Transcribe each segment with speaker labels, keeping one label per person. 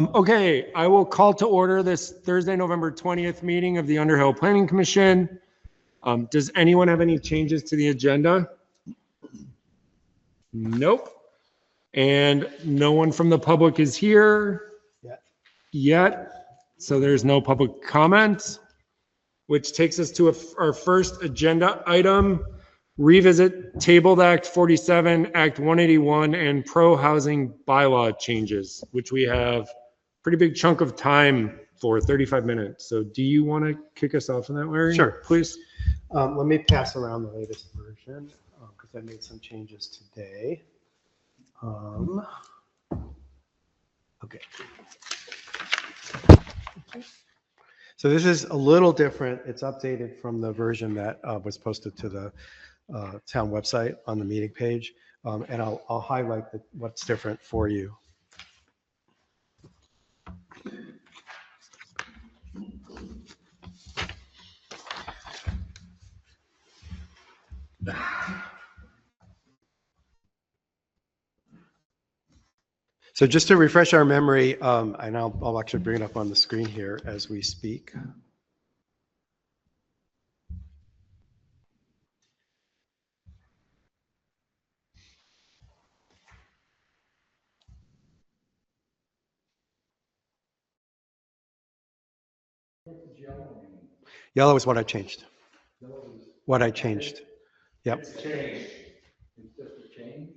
Speaker 1: Okay, I will call to order this Thursday, November 20th meeting of the Underhill Planning Commission. Does anyone have any changes to the agenda? Nope. And no one from the public is here yet. So there's no public comment, which takes us to our first agenda item. Revisit tabled Act 47, Act 181, and pro-housing bylaw changes, which we have pretty big chunk of time for, 35 minutes. So do you want to kick us off in that, Larry?
Speaker 2: Sure.
Speaker 1: Please.
Speaker 2: Let me pass around the latest version because I made some changes today. Okay. So this is a little different. It's updated from the version that was posted to the town website on the meeting page. And I'll highlight what's different for you. So just to refresh our memory, and I'll actually bring it up on the screen here as we speak. Yellow is what I changed. What I changed. Yep.
Speaker 1: It's changed.
Speaker 3: It's just a change.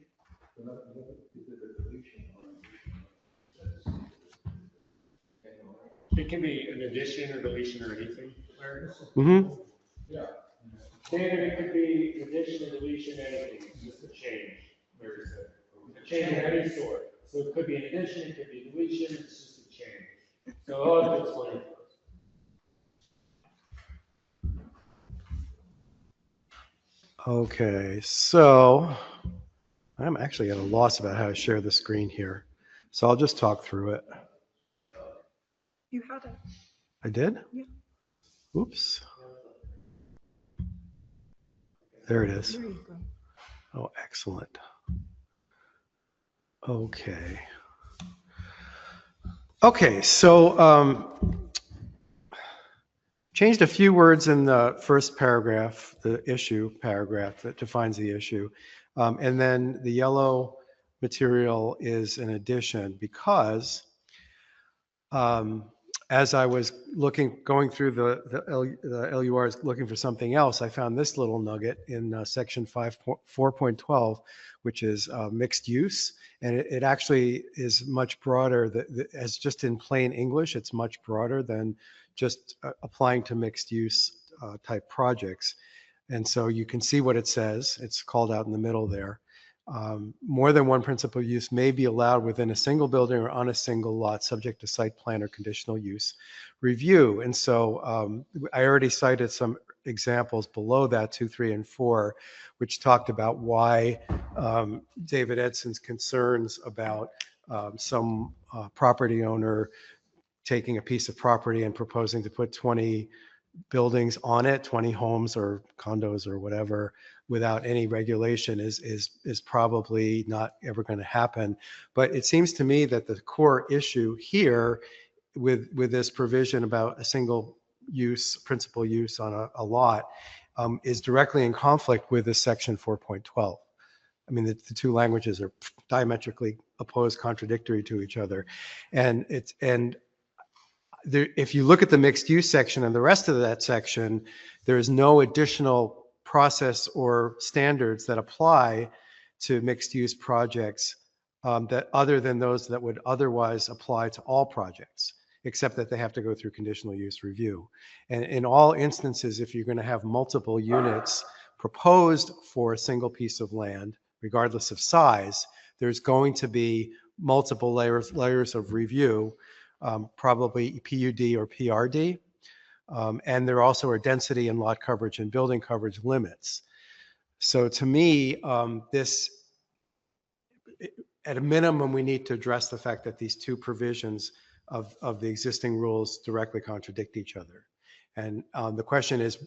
Speaker 1: It can be an addition or deletion or anything, Larry.
Speaker 2: Mm-hmm.
Speaker 1: Yeah. Standard, it could be addition, deletion, anything. It's just a change, Larry said. A change of any sort. So it could be an addition, it could be deletion, it's just a change. So I'll have to explain it.
Speaker 2: Okay, so I'm actually at a loss about how to share the screen here. So I'll just talk through it.
Speaker 4: You had it.
Speaker 2: I did?
Speaker 4: Yeah.
Speaker 2: Oops. There it is.
Speaker 4: There you go.
Speaker 2: Oh, excellent. Okay. Okay, so changed a few words in the first paragraph, the issue paragraph that defines the issue. And then the yellow material is an addition because as I was going through the LURs looking for something else, I found this little nugget in section 4.12, which is mixed use. And it actually is much broader, as just in plain English, it's much broader than just applying to mixed use type projects. And so you can see what it says. It's called out in the middle there. More than one principal use may be allowed within a single building or on a single lot, subject to site plan or conditional use review. And so I already cited some examples below that, 2, 3, and 4, which talked about why David Edson's concerns about some property owner taking a piece of property and proposing to put 20 buildings on it, 20 homes or condos or whatever, without any regulation is probably not ever going to happen. But it seems to me that the core issue here with this provision about a single use, principal use on a lot is directly in conflict with this section 4.12. I mean, the two languages are diametrically opposed, contradictory to each other. And if you look at the mixed use section and the rest of that section, there is no additional process or standards that apply to mixed use projects that other than those that would otherwise apply to all projects, except that they have to go through conditional use review. And in all instances, if you're going to have multiple units proposed for a single piece of land, regardless of size, there's going to be multiple layers of review, probably PUD or PRD. And there also are density and lot coverage and building coverage limits. So to me, at a minimum, we need to address the fact that these two provisions of the existing rules directly contradict each other. And the question is,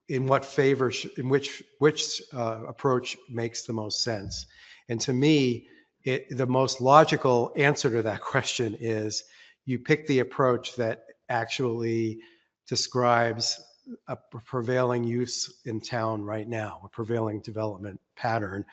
Speaker 2: in what favor, which approach makes the most sense? And to me, the most logical answer to that question is you pick the approach that actually describes a prevailing use in town right now, a prevailing development pattern,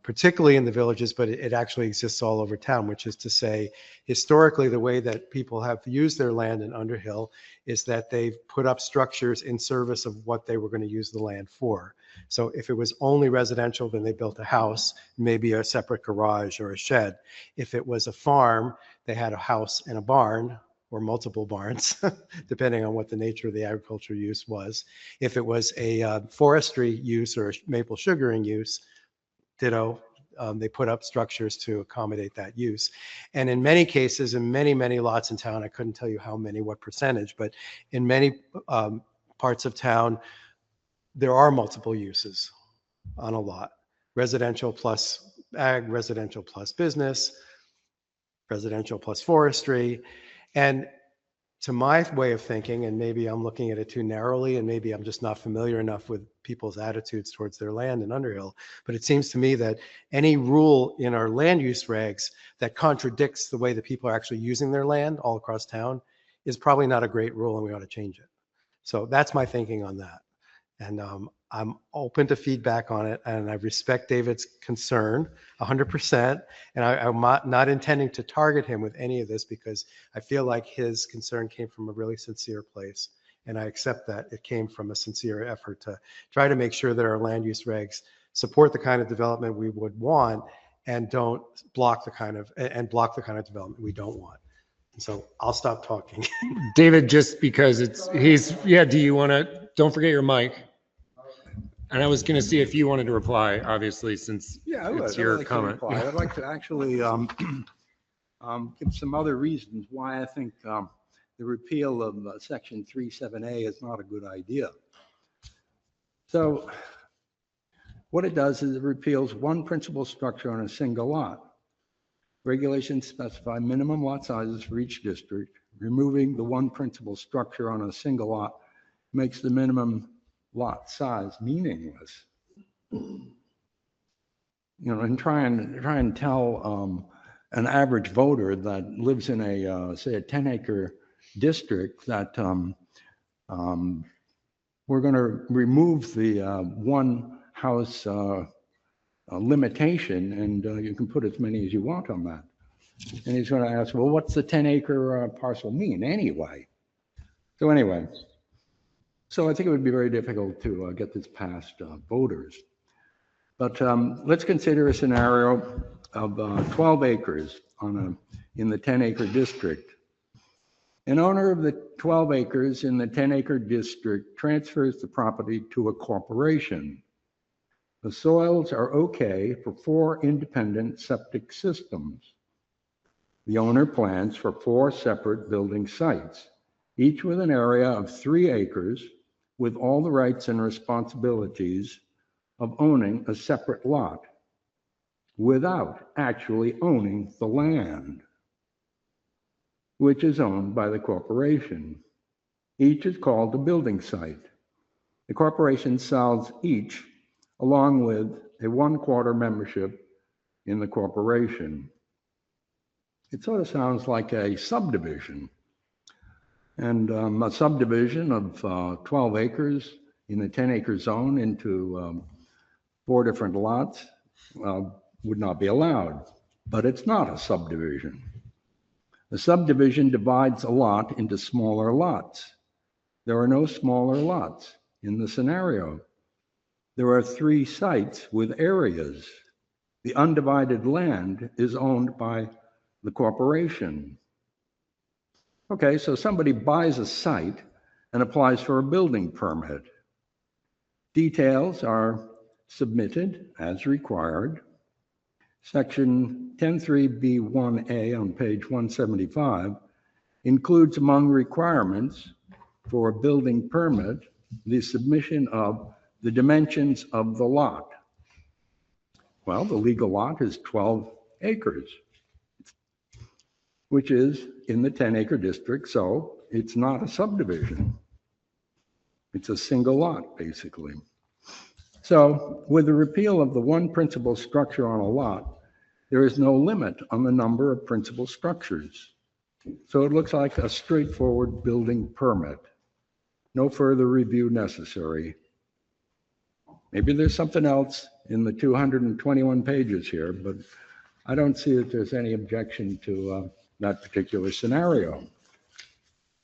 Speaker 2: particularly in the villages, but it actually exists all over town, which is to say, historically, the way that people have used their land in Underhill is that they've put up structures in service of what they were going to use the land for. So if it was only residential, then they built a house, maybe a separate garage or a shed. If it was a farm, they had a house and a barn, or multiple barns, depending on what the nature of the agriculture use was. If it was a forestry use or a maple sugaring use, ditto, they put up structures to accommodate that use. And in many cases, in many, many lots in town, I couldn't tell you how many, what percentage, but in many parts of town, there are multiple uses on a lot. Residential plus ag, residential plus business, residential plus forestry. And to my way of thinking, and maybe I'm looking at it too narrowly, and maybe I'm just not familiar enough with people's attitudes towards their land in Underhill, but it seems to me that any rule in our land use regs that contradicts the way that people are actually using their land all across town is probably not a great rule, and we ought to change it. So that's my thinking on that. And I'm open to feedback on it, and I respect David's concern 100%. And I'm not intending to target him with any of this, because I feel like his concern came from a really sincere place. And I accept that it came from a sincere effort to try to make sure that our land use regs support the kind of development we would want and don't block the kind of development we don't want. And so I'll stop talking.
Speaker 1: David, just because do you want to, don't forget your mic. And I was going to see if you wanted to reply, obviously, since it's your comment.
Speaker 3: I'd like to actually give some other reasons why I think the repeal of Section 37A is not a good idea. So what it does is it repeals one principal structure on a single lot. Regulations specify minimum lot sizes for each district. Removing the one principal structure on a single lot makes the minimum lot size meaningless. And try and tell an average voter that lives in a say a 10-acre district that we're going to remove the one house limitation, and you can put as many as you want on that. And he's going to ask, well, what's the 10-acre parcel mean anyway? So anyway. So I think it would be very difficult to get this past voters. But let's consider a scenario of 12 acres in the 10-acre district. An owner of the 12 acres in the 10-acre district transfers the property to a corporation. The soils are okay for 4 independent septic systems. The owner plans for 4 separate building sites, each with an area of 3 acres, with all the rights and responsibilities of owning a separate lot without actually owning the land, which is owned by the corporation. Each is called a building site. The corporation sells each along with a 1/4 membership in the corporation. It sort of sounds like a subdivision. And a subdivision of 12 acres in the 10-acre zone into 4 different lots would not be allowed, but it's not a subdivision. A subdivision divides a lot into smaller lots. There are no smaller lots in the scenario. There are 3 sites with areas. The undivided land is owned by the corporation. Okay, so somebody buys a site and applies for a building permit. Details are submitted as required. Section 103B1A on page 175 includes among requirements for a building permit the submission of the dimensions of the lot. Well, the legal lot is 12 acres. Which is in the 10-acre district, so it's not a subdivision. It's a single lot, basically. So with the repeal of the one principal structure on a lot, there is no limit on the number of principal structures. So it looks like a straightforward building permit. No further review necessary. Maybe there's something else in the 221 pages here, but I don't see that there's any objection to that particular scenario,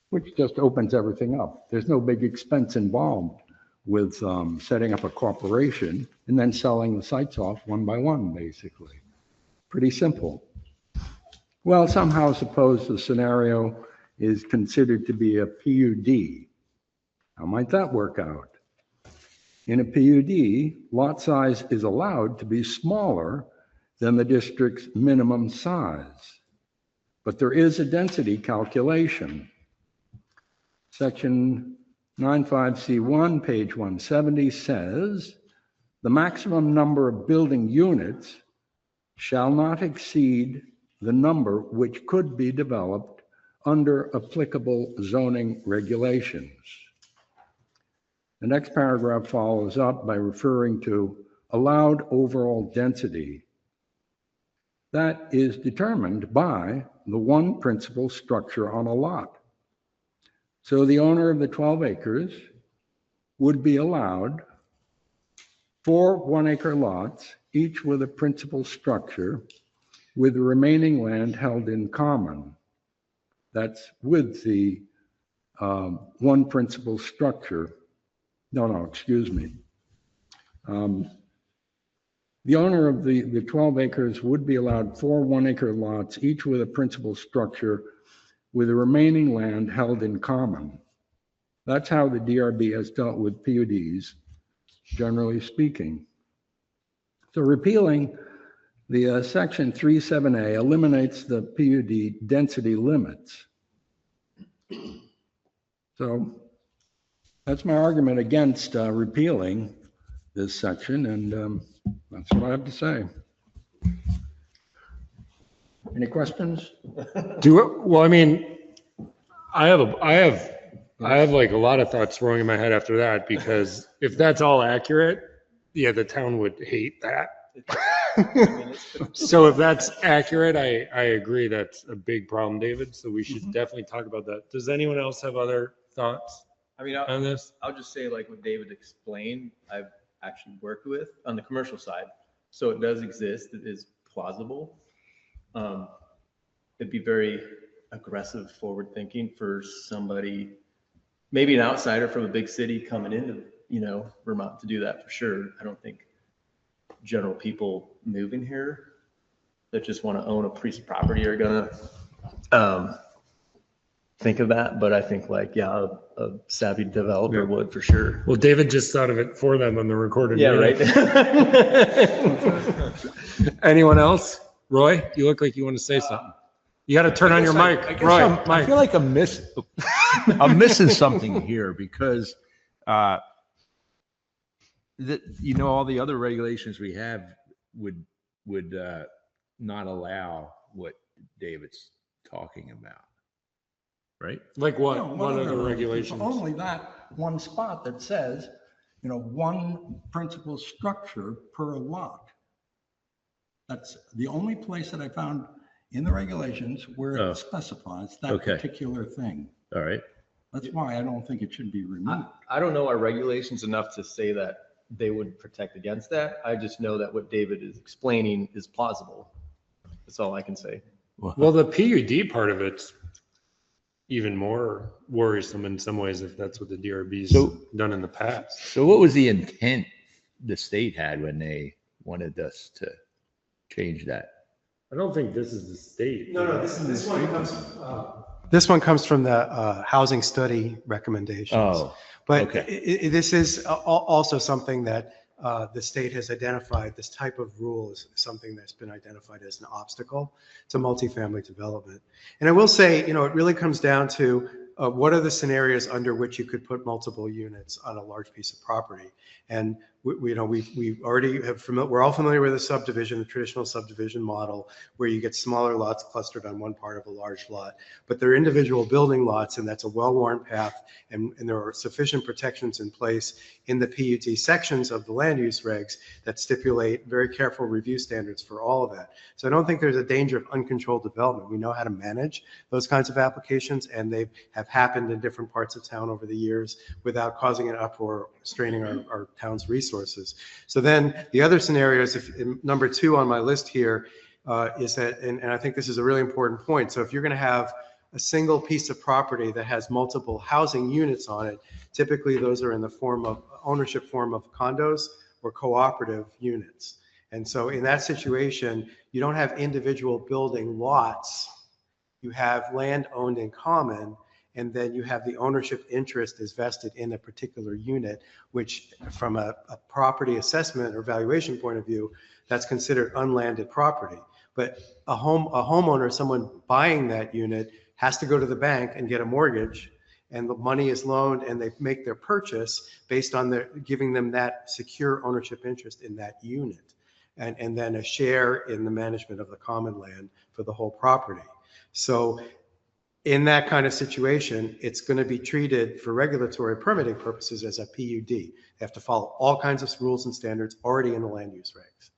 Speaker 3: which just opens everything up. There's no big expense involved with setting up a corporation and then selling the sites off one by one, basically. Pretty simple. Well, somehow suppose the scenario is considered to be a PUD. How might that work out? In a PUD, lot size is allowed to be smaller than the district's minimum size, but there is a density calculation. Section 95C1, page 170 says, the maximum number of building units shall not exceed the number which could be developed under applicable zoning regulations. The next paragraph follows up by referring to allowed overall density. That is determined by the one principal structure on a lot. So the owner of the 12 acres would be allowed 4 1-acre lots, each with a principal structure, with the remaining land held in common. That's with the one principal structure. No, excuse me. The owner of the 12 acres would be allowed 4 1-acre lots, each with a principal structure, with the remaining land held in common. That's how the DRB has dealt with PUDs, generally speaking. So repealing the section 37A eliminates the PUD density limits. So that's my argument against repealing this section, and that's what I have to say. Any questions?
Speaker 1: Well, I mean, I have like a lot of thoughts rolling in my head after that, because if that's all accurate, yeah, the town would hate that. So if that's accurate, I agree that's a big problem, David. So we should definitely talk about that. Does anyone else have other thoughts
Speaker 5: I mean,
Speaker 1: on this?
Speaker 5: I'll just say, like what David explained, I've actually worked with on the commercial side. So it does exist. It is plausible. It'd be very aggressive forward thinking for somebody, maybe an outsider from a big city coming into, Vermont to do that for sure. I don't think general people moving here that just want to own a piece of property are gonna think of that. But I think a savvy developer would for sure.
Speaker 1: Well, David just thought of it for them on the recorded.
Speaker 5: Yeah,
Speaker 1: meeting.
Speaker 5: right.
Speaker 1: Anyone else? Roy, you look like you want to say something. You got to turn on your mic. Roy,
Speaker 6: I feel like I'm missing something here, because all the other regulations we have would not allow what David's talking about, right?
Speaker 1: like what?
Speaker 3: No,
Speaker 1: What other regulations?
Speaker 3: Only that one spot that says, one principal structure per lot. That's the only place that I found in the regulations where it specifies that particular thing.
Speaker 6: All right.
Speaker 3: That's why I don't think it should be removed.
Speaker 5: I don't know our regulations enough to say that they would protect against that. I just know that what David is explaining is plausible. That's all I can say.
Speaker 1: Well, the PUD part of it's even more worrisome in some ways, if that's what the DRB's done in the past.
Speaker 6: So what was the intent the state had when they wanted us to change that?
Speaker 1: I don't think this is the state.
Speaker 2: No, this one comes from the housing study recommendations.
Speaker 6: Oh,
Speaker 2: But
Speaker 6: okay.
Speaker 2: this is also something that the state has identified. This type of rule is something that's been identified as an obstacle to multifamily development. And I will say, it really comes down to what are the scenarios under which you could put multiple units on a large piece of property. And we already have, we're all familiar with the subdivision, the traditional subdivision model, where you get smaller lots clustered on one part of a large lot. But they're individual building lots, and that's a well-worn path, and there are sufficient protections in place in the PUD sections of the land use regs that stipulate very careful review standards for all of that. So I don't think there's a danger of uncontrolled development. We know how to manage those kinds of applications, and they have happened in different parts of town over the years without causing an uproar, straining our town's resources. So then the other scenarios, number 2 on my list here, is that, and I think this is a really important point. So if you're going to have a single piece of property that has multiple housing units on it, typically those are in the ownership form of condos or cooperative units. And so in that situation, you don't have individual building lots. You have land owned in common, and then you have the ownership interest is vested in a particular unit, which from a property assessment or valuation point of view, that's considered unlanded property. But a homeowner, someone buying that unit, has to go to the bank and get a mortgage, and the money is loaned, and they make their purchase based on giving them that secure ownership interest in that unit, and then a share in the management of the common land for the whole property. So in that kind of situation, it's going to be treated for regulatory permitting purposes as a PUD. They have to follow all kinds of rules and standards already in the land use regs.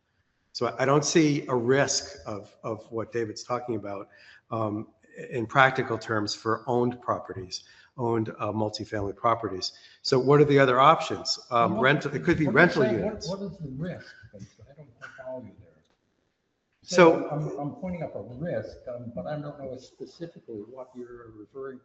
Speaker 2: So I don't see a risk of what David's talking about in practical terms for owned properties, owned multifamily properties. So what are the other options? Rental, it could be rental units.
Speaker 3: What is the risk? I don't follow you there.
Speaker 2: So
Speaker 3: I'm pointing up a risk, but I don't know specifically what you're referring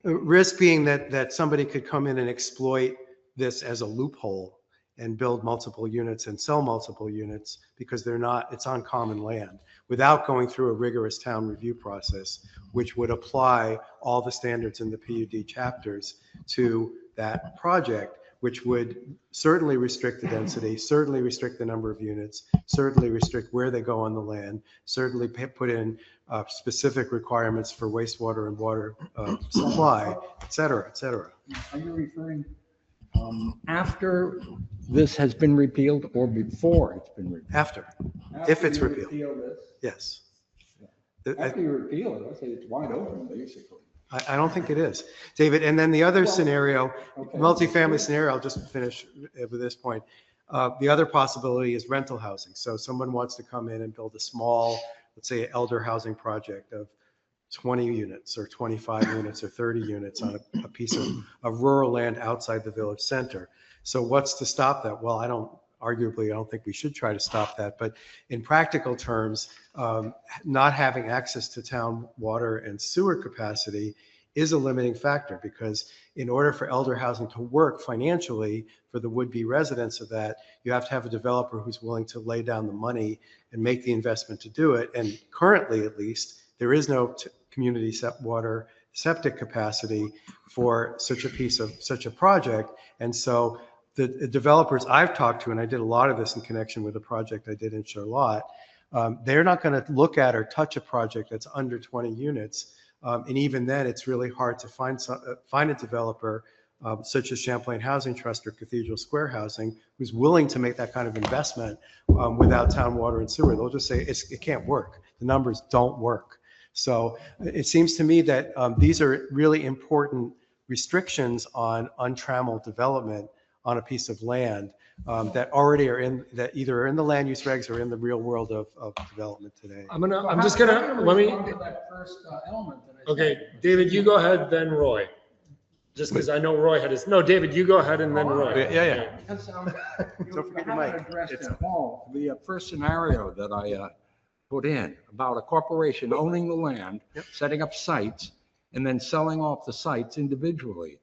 Speaker 3: to.
Speaker 2: Risk being that somebody could come in and exploit this as a loophole and build multiple units and sell multiple units because it's on common land without going through a rigorous town review process, which would apply all the standards in the PUD chapters to that project, which would certainly restrict the density, certainly restrict the number of units, certainly restrict where they go on the land, certainly put in specific requirements for wastewater and water supply, et cetera, et cetera.
Speaker 3: Are you referring after this has been repealed or before it's been repealed?
Speaker 2: After if it's repealed.
Speaker 3: Repeal this?
Speaker 2: Yes.
Speaker 3: After you repeal it, I say it's wide open, basically.
Speaker 2: I don't think it is, David. And then the other scenario, multifamily scenario, I'll just finish with this point. The other possibility is rental housing. So someone wants to come in and build a small, let's say, elder housing project of 20 units or 25 units or 30 units on a piece of rural land outside the village center. So what's to stop that? Well, I don't think we should try to stop that. But in practical terms, not having access to town water and sewer capacity is a limiting factor, because in order for elder housing to work financially for the would-be residents of that, you have to have a developer who's willing to lay down the money and make the investment to do it. And currently, at least, there is no community water septic capacity for such a project. And so the developers I've talked to, and I did a lot of this in connection with a project I did in Charlotte, they're not going to look at or touch a project that's under 20 units. And even then, it's really hard to find a developer such as Champlain Housing Trust or Cathedral Square Housing who's willing to make that kind of investment without town water and sewer. They'll just say it can't work. The numbers don't work. So it seems to me that these are really important restrictions on untrammeled development on a piece of land that already that either are in the land use regs or in the real world of development today.
Speaker 1: Let me. Okay, David, you go ahead, then Roy. Just because I know Roy had his. No, David, you go ahead and then Roy.
Speaker 2: Yeah.
Speaker 3: Because
Speaker 2: Don't forget the
Speaker 3: haven't
Speaker 2: mic.
Speaker 3: addressed at all the first scenario that I put in about a corporation owning the land, setting up sites, and then selling off the sites individually.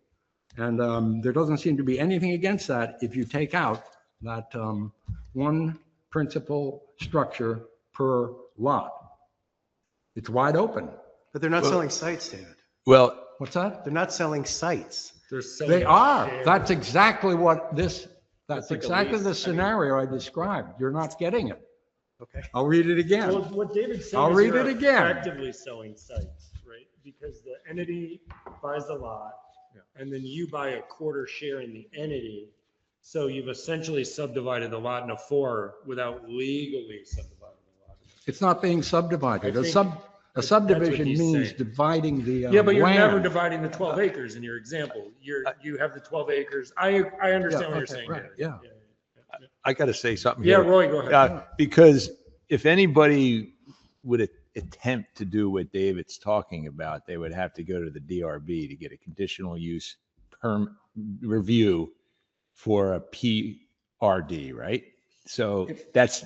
Speaker 3: And there doesn't seem to be anything against that if you take out that one principal structure per lot. It's wide open.
Speaker 2: But they're not selling sites, David.
Speaker 6: Well,
Speaker 3: What's that?
Speaker 2: They're not selling sites.
Speaker 3: They are. That's exactly what that's
Speaker 1: like a
Speaker 3: exactly
Speaker 1: lease.
Speaker 3: the scenario I described. You're not getting it.
Speaker 2: Okay.
Speaker 3: I'll read it again.
Speaker 1: Well, what David's saying
Speaker 3: I'll
Speaker 1: is
Speaker 3: read
Speaker 1: you're
Speaker 3: it again.
Speaker 1: effectively selling sites, right? Because the entity buys the lot, and then you buy a quarter share in the entity. So you've essentially subdivided the lot into 4 without legally subdividing the lot.
Speaker 3: It's not being subdivided.
Speaker 1: I
Speaker 3: A
Speaker 1: think
Speaker 3: a subdivision
Speaker 1: he's
Speaker 3: means
Speaker 1: saying.
Speaker 3: dividing the
Speaker 1: Yeah, but you're never
Speaker 3: land.
Speaker 1: dividing the 12 acres in your example. You have the 12 acres. I understand what you're
Speaker 3: okay,
Speaker 1: saying.
Speaker 3: right,
Speaker 1: David.
Speaker 3: yeah.
Speaker 6: I got to say something
Speaker 1: Yeah,
Speaker 6: here.
Speaker 1: Roy, go ahead.
Speaker 6: Because if anybody would attempt to do what David's talking about, they would have to go to the DRB to get a conditional use review for a PRD, right? So that's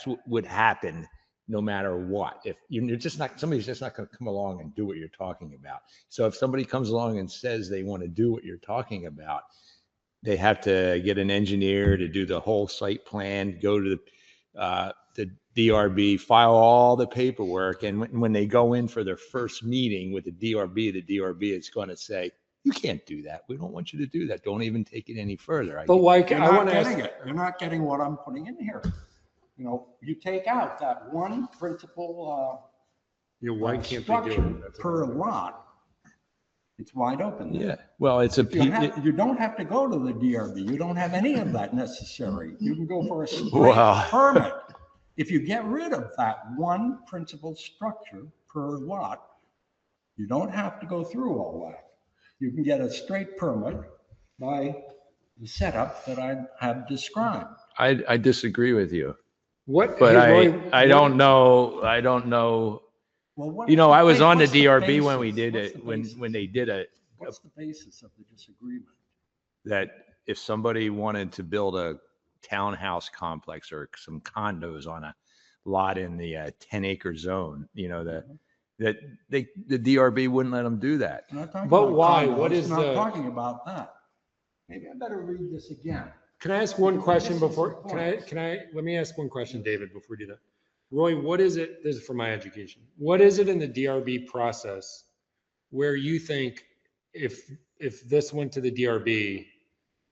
Speaker 6: what would happen no matter what. If you're just not, somebody's just not going to come along and do what you're talking about. So if somebody comes along and says they want to do what you're talking about, they have to get an engineer to do the whole site plan, go to the DRB, file all the paperwork. And when they go in for their first meeting with the DRB is going to say, you can't do that. We don't want you to do that. Don't even take it any further.
Speaker 1: But why,
Speaker 3: You're
Speaker 1: I
Speaker 3: not
Speaker 1: want to ask,
Speaker 3: getting it. You're not getting what I'm putting in here. You know, you take out that one principal
Speaker 1: why can't they do
Speaker 3: structure
Speaker 1: it? That's
Speaker 3: per
Speaker 1: what I'm-
Speaker 3: lot. It's wide open. there.
Speaker 6: Yeah, well, it's a,
Speaker 3: You don't have to go to the DRB. You don't have any of that necessary. You can go for a straight
Speaker 6: Wow.
Speaker 3: permit. If you get rid of that one principal structure per lot, you don't have to go through all that. You can get a straight permit by the setup that I have described.
Speaker 6: I disagree with you,
Speaker 1: What?
Speaker 6: but
Speaker 1: hey, Roy,
Speaker 6: I don't know.
Speaker 3: Well, what-
Speaker 6: You know, I was on the
Speaker 3: what's
Speaker 6: DRB when
Speaker 3: basis?
Speaker 6: we did
Speaker 3: What's
Speaker 6: it,
Speaker 3: the
Speaker 6: when
Speaker 3: basis?
Speaker 6: they did it,
Speaker 3: What's the basis of the disagreement?
Speaker 6: that if somebody wanted to build a townhouse complex or some condos on a lot in the 10-acre zone, you know, that the DRB wouldn't let them do that.
Speaker 3: I'm not talking
Speaker 1: But
Speaker 3: about
Speaker 1: why?
Speaker 3: condos.
Speaker 1: What is
Speaker 3: I'm not
Speaker 1: the-
Speaker 3: talking about that. Maybe I better read this again.
Speaker 1: Can I ask one question
Speaker 3: This is
Speaker 1: before,
Speaker 3: important.
Speaker 1: let me ask one question, David, before we do that. Roy, what is it, this is for my education. What is it in the DRB process where you think if this went to the DRB,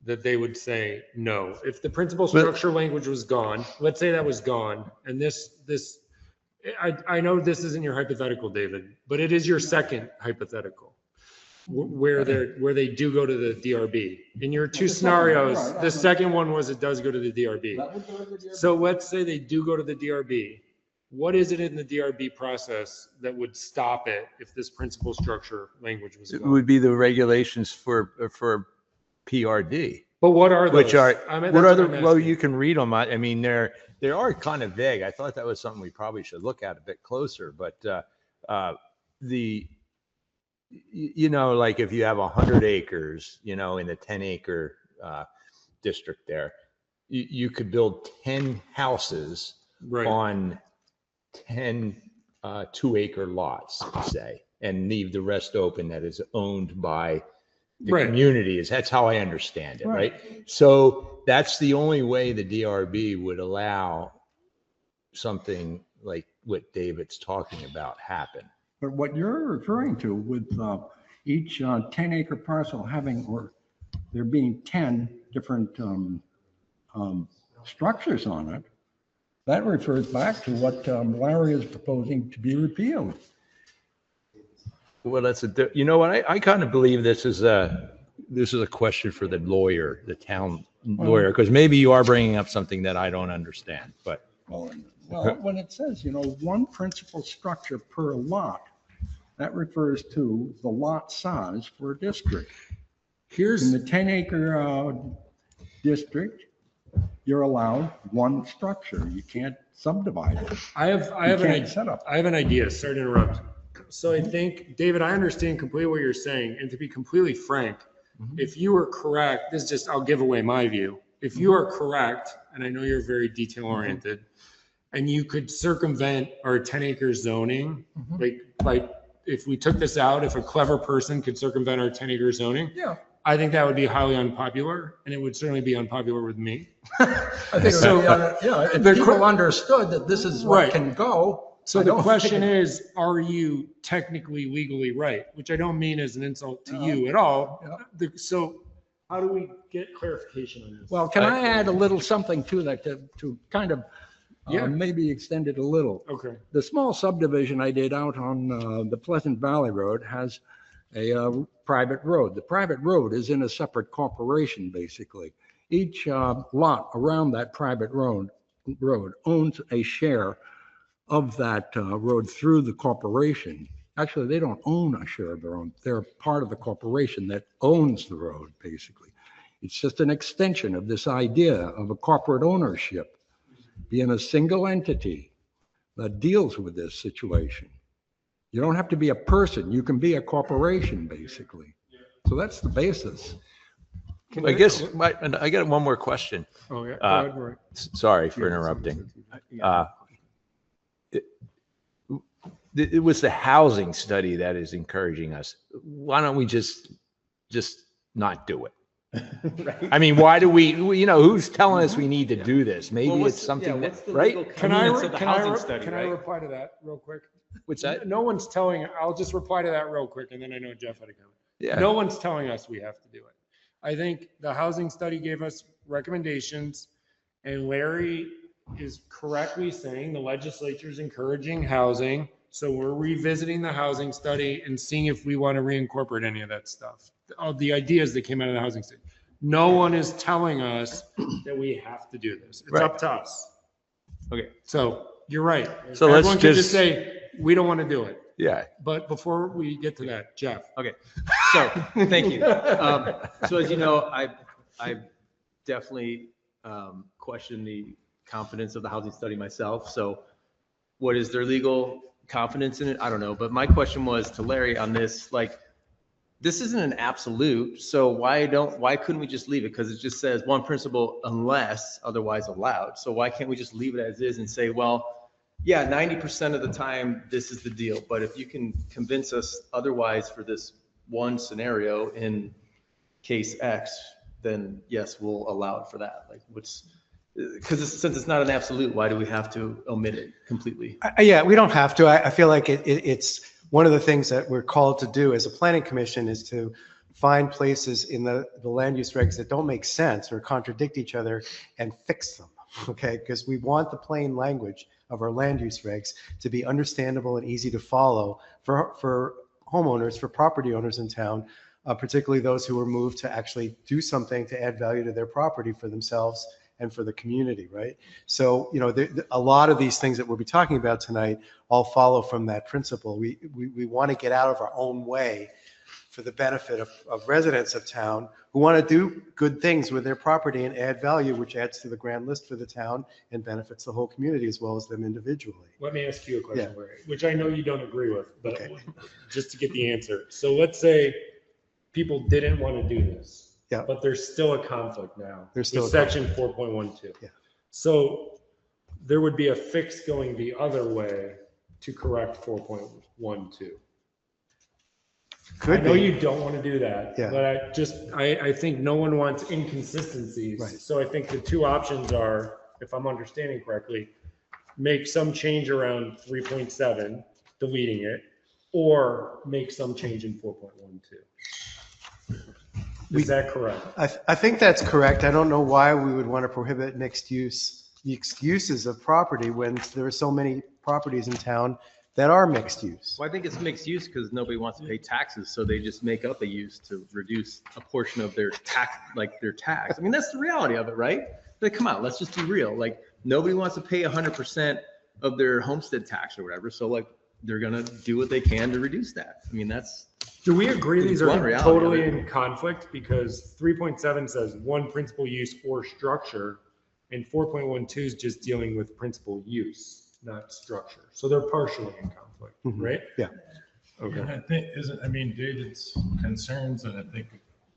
Speaker 1: that they would say no? If the principal structure language was gone, let's say that was gone, and I know this isn't your hypothetical, David, but it is your second hypothetical. Where they do go to the DRB. In your two scenarios,
Speaker 3: right,
Speaker 1: the second one was it does go to the DRB.
Speaker 3: That would go to the DRB.
Speaker 1: So let's say they do go to the DRB. What is it in the DRB process that would stop it if this principal structure language was
Speaker 6: It
Speaker 1: gone?
Speaker 6: would be the regulations for PRD.
Speaker 1: But what are those?
Speaker 6: Which are,
Speaker 1: I mean,
Speaker 6: what
Speaker 1: that's
Speaker 6: are
Speaker 1: I'm
Speaker 6: well,
Speaker 1: asking.
Speaker 6: you can read them. I mean, they are kind of vague. I thought that was something we probably should look at a bit closer, but you know, like if you have 100 acres, you know, in the 10-acre district there, you could build 10 houses
Speaker 1: Right.
Speaker 6: on 10 2-acre lots, say, and leave the rest open that is owned by the
Speaker 1: Right.
Speaker 6: community. That's how I understand it,
Speaker 3: Right.
Speaker 6: right? So that's the only way the DRB would allow something like what David's talking about happen.
Speaker 3: But what you're referring to with each 10-acre parcel having, or there being 10 different structures on it, that refers back to what Larry is proposing to be repealed.
Speaker 6: Well, you know what? I kind of believe this is a question for the lawyer, the town lawyer, because maybe you are bringing up something that I don't understand, but.
Speaker 3: Well, when it says, you know, one principal structure per lot, that refers to the lot size for a district. In the 10-acre district, you're allowed one structure. You can't subdivide it.
Speaker 1: I have an idea. Sorry to interrupt. So I think, David, I understand completely what you're saying. And to be completely frank, if you are correct, this is just, I'll give away my view. If you are correct, and I know you're very detail oriented, and you could circumvent our 10-acre zoning, like if we took this out, if a clever person could circumvent our 10-acre zoning,
Speaker 3: Yeah.
Speaker 1: I think that would be highly unpopular, and it would certainly be unpopular with me.
Speaker 3: I think
Speaker 1: So-
Speaker 3: if
Speaker 1: the
Speaker 3: people
Speaker 1: que-
Speaker 3: understood that this is
Speaker 1: Right.
Speaker 3: what can go.
Speaker 1: So
Speaker 3: I
Speaker 1: the
Speaker 3: don't
Speaker 1: question
Speaker 3: think-
Speaker 1: is, are you technically legally right? Which I don't mean as an insult to you at all.
Speaker 3: Yeah.
Speaker 1: So how do we get clarification on this?
Speaker 3: Well, can I add a little something to that to kind of
Speaker 1: Yeah.
Speaker 3: maybe extend it a little?
Speaker 1: Okay.
Speaker 3: The small subdivision I did out on the Pleasant Valley Road has a private road. The private road is in a separate corporation, basically. Each lot around that private road owns a share of that road through the corporation. Actually, they don't own a share of their own. They're part of the corporation that owns the road, basically. It's just an extension of this idea of a corporate ownership, being a single entity that deals with this situation. You don't have to be a person. You can be a corporation, basically. So that's the basis.
Speaker 6: I guess I got one more question.
Speaker 1: Oh, yeah. Go ahead, Roy.
Speaker 6: Sorry for interrupting. It was the housing study that is encouraging us. Why don't we just not do it?
Speaker 5: Right?
Speaker 6: I mean, why do we, who's telling us we need to do this? Maybe
Speaker 5: Well,
Speaker 6: it's something,
Speaker 5: what's the
Speaker 6: right?
Speaker 5: legal
Speaker 1: Can I
Speaker 5: convenience of the housing study,
Speaker 1: can I
Speaker 5: right?
Speaker 1: reply to that real quick?
Speaker 6: What's that?
Speaker 1: No one's telling, I'll just reply to that real quick, and then I know Jeff had a comment.
Speaker 6: Yeah.
Speaker 1: No one's telling us we have to do it. I think the housing study gave us recommendations, and Larry is correctly saying the legislature is encouraging housing. So we're revisiting the housing study and seeing if we want to reincorporate any of that stuff. All the ideas that came out of the housing study. No one is telling us that we have to do this. It's
Speaker 6: Right.
Speaker 1: up to us.
Speaker 5: Okay.
Speaker 1: So you're right.
Speaker 6: So let's
Speaker 1: Everyone can
Speaker 6: just
Speaker 1: say, we don't want to do it.
Speaker 6: Yeah.
Speaker 1: But before we get to that, Jeff.
Speaker 5: Okay, so, thank you. So as you know, I definitely question the confidence of the housing study myself. So what is their legal confidence in it? I don't know. But my question was to Larry on this, like, this isn't an absolute, so why couldn't we just leave it? Because it just says one principle unless otherwise allowed. So why can't we just leave it as is and say, well, yeah, 90% of the time, this is the deal. But if you can convince us otherwise for this one scenario in case X, then yes, we'll allow it for that. Like because since it's not an absolute, why do we have to omit it completely?
Speaker 2: Yeah, we don't have to. I feel like it's one of the things that we're called to do as a planning commission is to find places in the land use regs that don't make sense or contradict each other and fix them. Okay, because we want the plain language of our land use regs to be understandable and easy to follow for homeowners, for property owners in town, particularly those who are moved to actually do something to add value to their property for themselves and for the community, right? So, a lot of these things that we'll be talking about tonight all follow from that principle. We want to get out of our own way for the benefit of residents of town who want to do good things with their property and add value, which adds to the grand list for the town and benefits the whole community as well as them individually.
Speaker 1: Let me ask you a question,
Speaker 2: Yeah.
Speaker 1: Larry, which I know you don't agree with, but
Speaker 2: Okay.
Speaker 1: just to get the answer. So let's say people didn't want to do this.
Speaker 2: Yeah.
Speaker 1: But there's still a conflict now.
Speaker 2: There's still
Speaker 1: with
Speaker 2: a
Speaker 1: section 4.12.
Speaker 2: Yeah.
Speaker 1: So there would be a fix going the other way to correct 4.12.
Speaker 2: Could
Speaker 1: I know
Speaker 2: be.
Speaker 1: you don't want to do that,
Speaker 2: Yeah.
Speaker 1: but I think no one wants inconsistencies.
Speaker 2: Right.
Speaker 1: So I think the two options are, if I'm understanding correctly, make some change around 3.7, deleting it, or make some change in 4.12. Is that correct?
Speaker 2: I think that's correct. I don't know why we would want to prohibit mixed uses of property when there are so many properties in town that are mixed use.
Speaker 5: Well, I think it's mixed use because nobody wants to pay taxes, so they just make up a use to reduce a portion of their tax, their tax. I mean, that's the reality of it, right? Like, come on, let's just be real. Like, nobody wants to pay 100% of their homestead tax or whatever, so they're gonna do what they can to reduce that. I mean, that's.
Speaker 1: Do we agree these
Speaker 5: One
Speaker 1: are
Speaker 5: reality
Speaker 1: totally
Speaker 5: of it.
Speaker 1: in conflict? Because 3.7 says one principal use or structure, and 4.12 is just dealing with principal use, not structure. So they're partially in conflict,
Speaker 2: Mhm.
Speaker 1: right?
Speaker 2: Yeah.
Speaker 1: Okay.
Speaker 7: I think, David's concerns, and I think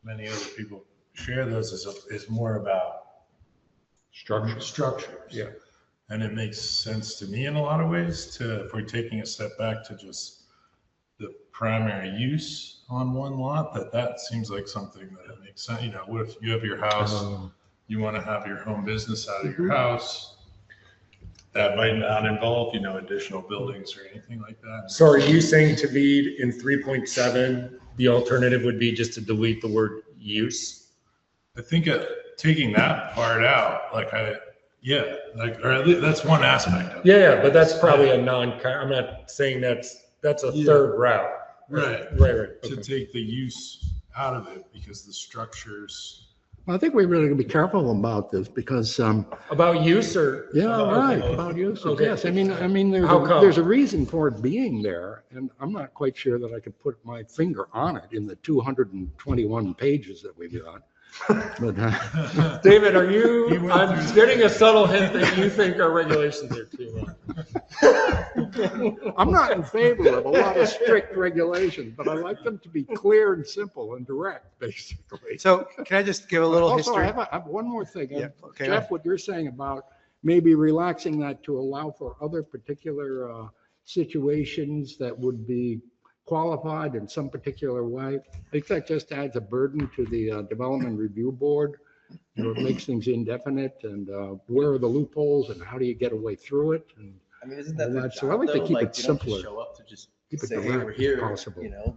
Speaker 7: many other people share those, is more about structures.
Speaker 1: Yeah.
Speaker 7: And it makes sense to me in a lot of ways if we're taking a step back to just the primary use on one lot, that seems like something that it makes sense. What if you have your house, you want to have your home business out of your house? That might not involve, additional buildings or anything like that.
Speaker 1: So are you saying, Tavid, in 3.7, the alternative would be just to delete the word use?
Speaker 7: I think taking that part out, or at least that's one aspect of it.
Speaker 1: Yeah, but that's probably I'm not saying that's a third route.
Speaker 7: Right.
Speaker 1: Right.
Speaker 7: To
Speaker 1: Okay.
Speaker 7: take the use out of it because the structures.
Speaker 3: I think we really gotta be careful about this because,
Speaker 1: About use or?
Speaker 3: yeah,
Speaker 1: about-
Speaker 3: right,
Speaker 1: okay.
Speaker 3: about usage,
Speaker 1: Okay.
Speaker 3: yes. I mean,
Speaker 1: How come?
Speaker 3: there's a reason for it being there, and I'm not quite sure that I could put my finger on it in the 221 pages that we've got. But,
Speaker 1: David,
Speaker 7: He went
Speaker 1: I'm
Speaker 7: through-
Speaker 1: getting a subtle hint that you think our regulations are too.
Speaker 3: I'm not in favor of a lot of strict regulations, but I like them to be clear and simple and direct, basically.
Speaker 2: So can I just give a little
Speaker 3: Also,
Speaker 2: history?
Speaker 3: I have one more thing.
Speaker 2: Yeah, okay,
Speaker 3: Jeff, what you're saying about maybe relaxing that to allow for other particular situations that would be qualified in some particular way. I think that just adds a burden to the Development Review Board. You know, it makes things indefinite, and where are the loopholes and how do you get a way through it? And
Speaker 5: I mean, isn't
Speaker 3: Well,
Speaker 5: that their
Speaker 3: that's- so I
Speaker 5: job
Speaker 3: like to
Speaker 5: though?
Speaker 3: keep
Speaker 5: Like,
Speaker 3: it
Speaker 5: you don't just
Speaker 3: simpler.
Speaker 5: show up to just
Speaker 3: Keep it
Speaker 5: say, hey,
Speaker 3: direct
Speaker 5: we're
Speaker 3: as
Speaker 5: here,
Speaker 3: possible.
Speaker 5: you know,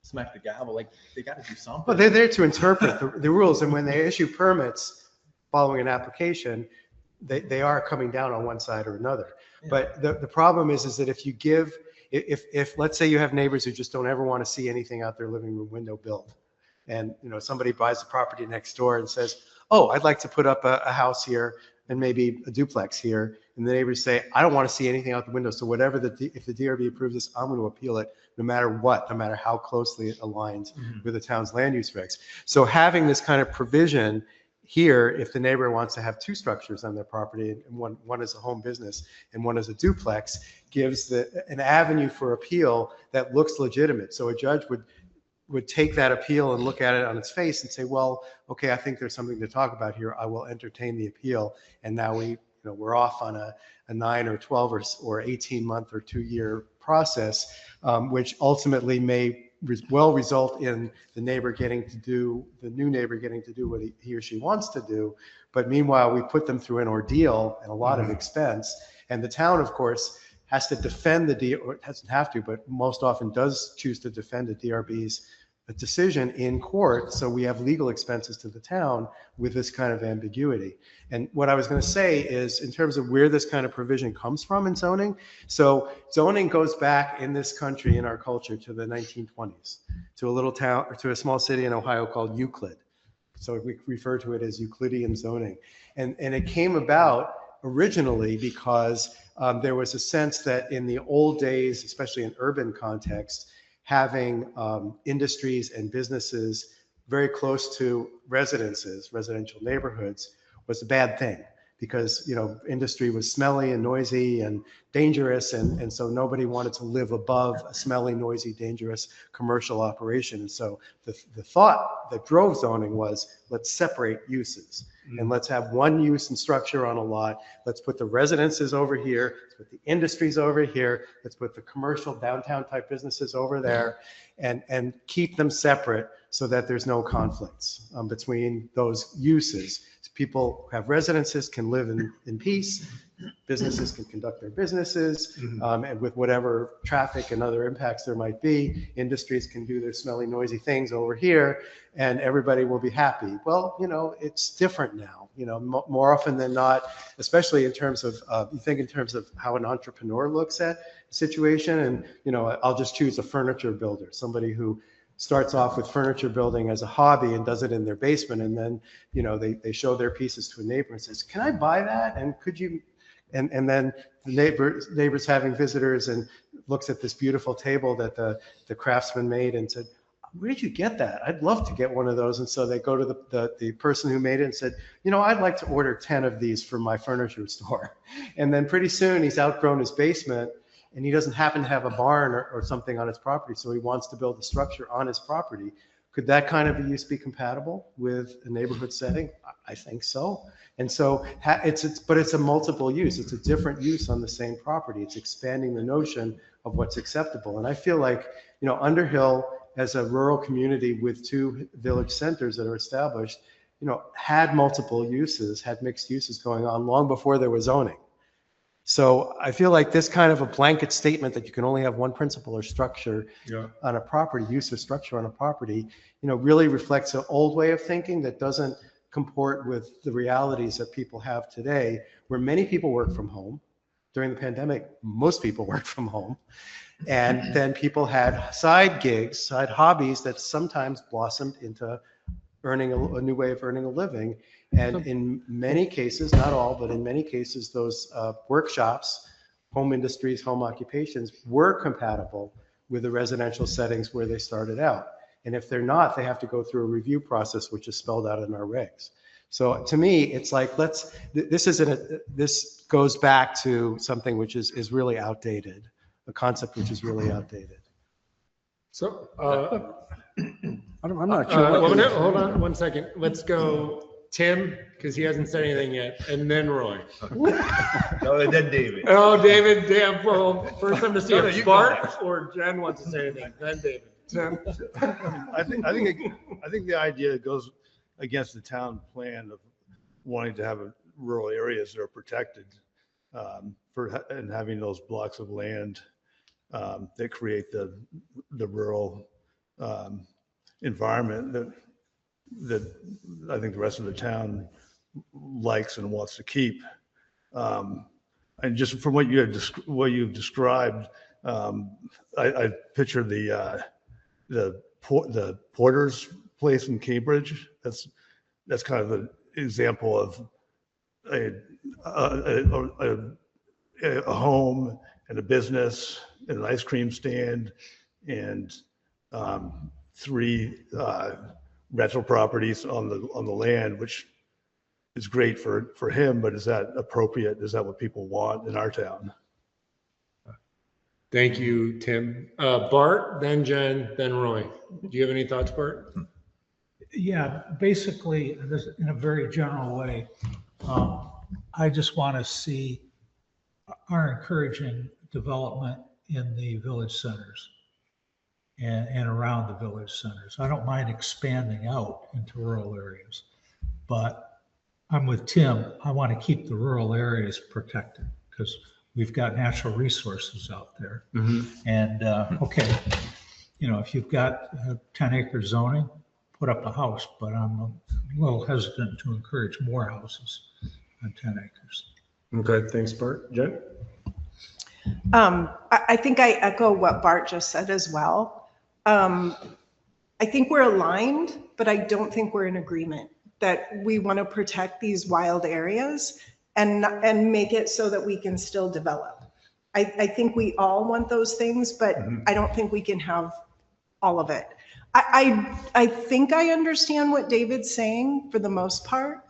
Speaker 5: smack the gavel. Like, they got to do something.
Speaker 2: Well, they're there to interpret the rules, and when they issue permits following an application, they are coming down on one side or another.
Speaker 5: Yeah.
Speaker 2: But the problem is that if you give, if let's say you have neighbors who just don't ever want to see anything out their living room window built, and somebody buys the property next door and says, oh, I'd like to put up a house here and maybe a duplex here, and the neighbors say, I don't want to see anything out the window, so whatever if the DRB approves this, I'm going to appeal it no matter what, no matter how closely it aligns with the town's land use regs. So having this kind of provision here, if the neighbor wants to have two structures on their property, and one is a home business and one is a duplex, gives an avenue for appeal that looks legitimate. So a judge would take that appeal and look at it on its face and say, well, okay, I think there's something to talk about here. I will entertain the appeal. And now we're off on a 9 or 12 or 18 month or 2 year process, which ultimately may well result in the new neighbor getting to do what he or she wants to do. But meanwhile, we put them through an ordeal and a lot of expense. And the town, of course, has to defend or it doesn't have to, but most often does choose to defend a DRB's decision in court. So we have legal expenses to the town with this kind of ambiguity. And what I was going to say is, in terms of where this kind of provision comes from in zoning, so zoning goes back in this country, in our culture, to the 1920s, to a little town, or to a small city in Ohio called Euclid. So we refer to it as Euclidean zoning. And it came about originally because there was a sense that in the old days, especially in urban context, having industries and businesses very close to residential neighborhoods was a bad thing, because industry was smelly and noisy and dangerous, and so nobody wanted to live above a smelly, noisy, dangerous commercial operation. And so the thought that drove zoning was, let's separate uses and let's have one use and structure on a lot. Let's put the residences over here, let's put the industries over here, let's put the commercial downtown type businesses over there, and keep them separate so that there's no conflicts between those uses. So people who have residences can live in peace, businesses can conduct their businesses, and with whatever traffic and other impacts there might be, industries can do their smelly, noisy things over here, and everybody will be happy. Well, it's different now, more often than not, especially in terms of, you think in terms of how an entrepreneur looks at a situation, and, I'll just choose a furniture builder, somebody who starts off with furniture building as a hobby and does it in their basement, and then, they show their pieces to a neighbor and says, can I buy that? And could you, and then the neighbor's having visitors and looks at this beautiful table that the craftsman made and said, where did you get that? I'd love to get one of those. And so they go to the person who made it and said, I'd like to order 10 of these for my furniture store. And then pretty soon he's outgrown his basement, and he doesn't happen to have a barn or something on his property, so he wants to build a structure on his property. Could that kind of a use be compatible with a neighborhood setting? I think so. And so but it's a multiple use. It's a different use on the same property. It's expanding the notion of what's acceptable. And I feel like, Underhill, as a rural community with 2 village centers that are established, had multiple uses, had mixed uses going on long before there was zoning. So I feel like this kind of a blanket statement that you can only have one principle or structure on a property, use or structure on a property, really reflects an old way of thinking that doesn't comport with the realities that people have today, where many people work from home. During the pandemic, most people work from home. And then people had side gigs, side hobbies that sometimes blossomed into earning a new way of earning a living. And in many cases, not all, but in many cases, those workshops, home industries, home occupations were compatible with the residential settings where they started out. And if they're not, they have to go through a review process, which is spelled out in our regs. So to me, it's like, this goes back to something which is really outdated, a concept which is really outdated.
Speaker 1: So,
Speaker 3: I'm not sure.
Speaker 1: hold on 1 second. Let's go Tim, because he hasn't said anything yet, and then Roy.
Speaker 6: No, and then David.
Speaker 1: Oh, David, damn, well, first time to see
Speaker 6: No,
Speaker 1: if
Speaker 6: you
Speaker 1: Bart or Jen wants to say anything, then David. Tim?
Speaker 8: I think the idea goes against the town plan of wanting to have rural areas that are protected and having those blocks of land that create the rural environment that I think the rest of the town likes and wants to keep. And just from what you've described, I picture the Porter's place in Cambridge. That's kind of an example of a home and a business and an ice cream stand and 3 rental properties on the land, which is great for him, but is that appropriate? Is that what people want in our town?
Speaker 1: Thank you, Tim. Bart, then Jen, then Roy. Do you have any thoughts, Bart?
Speaker 9: Yeah, basically, in a very general way, I just want to see our encouraging development in the village centers and around the village centers. I don't mind expanding out into rural areas, but I'm with Tim. I want to keep the rural areas protected because we've got natural resources out there.
Speaker 1: Mm-hmm.
Speaker 9: And okay, if you've got 10-acre zoning, put up a house, but I'm a little hesitant to encourage more houses on 10 acres.
Speaker 1: Okay, thanks, Bart. Jen?
Speaker 4: I think I echo what Bart just said as well. I think we're aligned, but I don't think we're in agreement that we want to protect these wild areas and make it so that we can still develop. I think we all want those things, but I don't think we can have all of it. I think I understand what David's saying for the most part.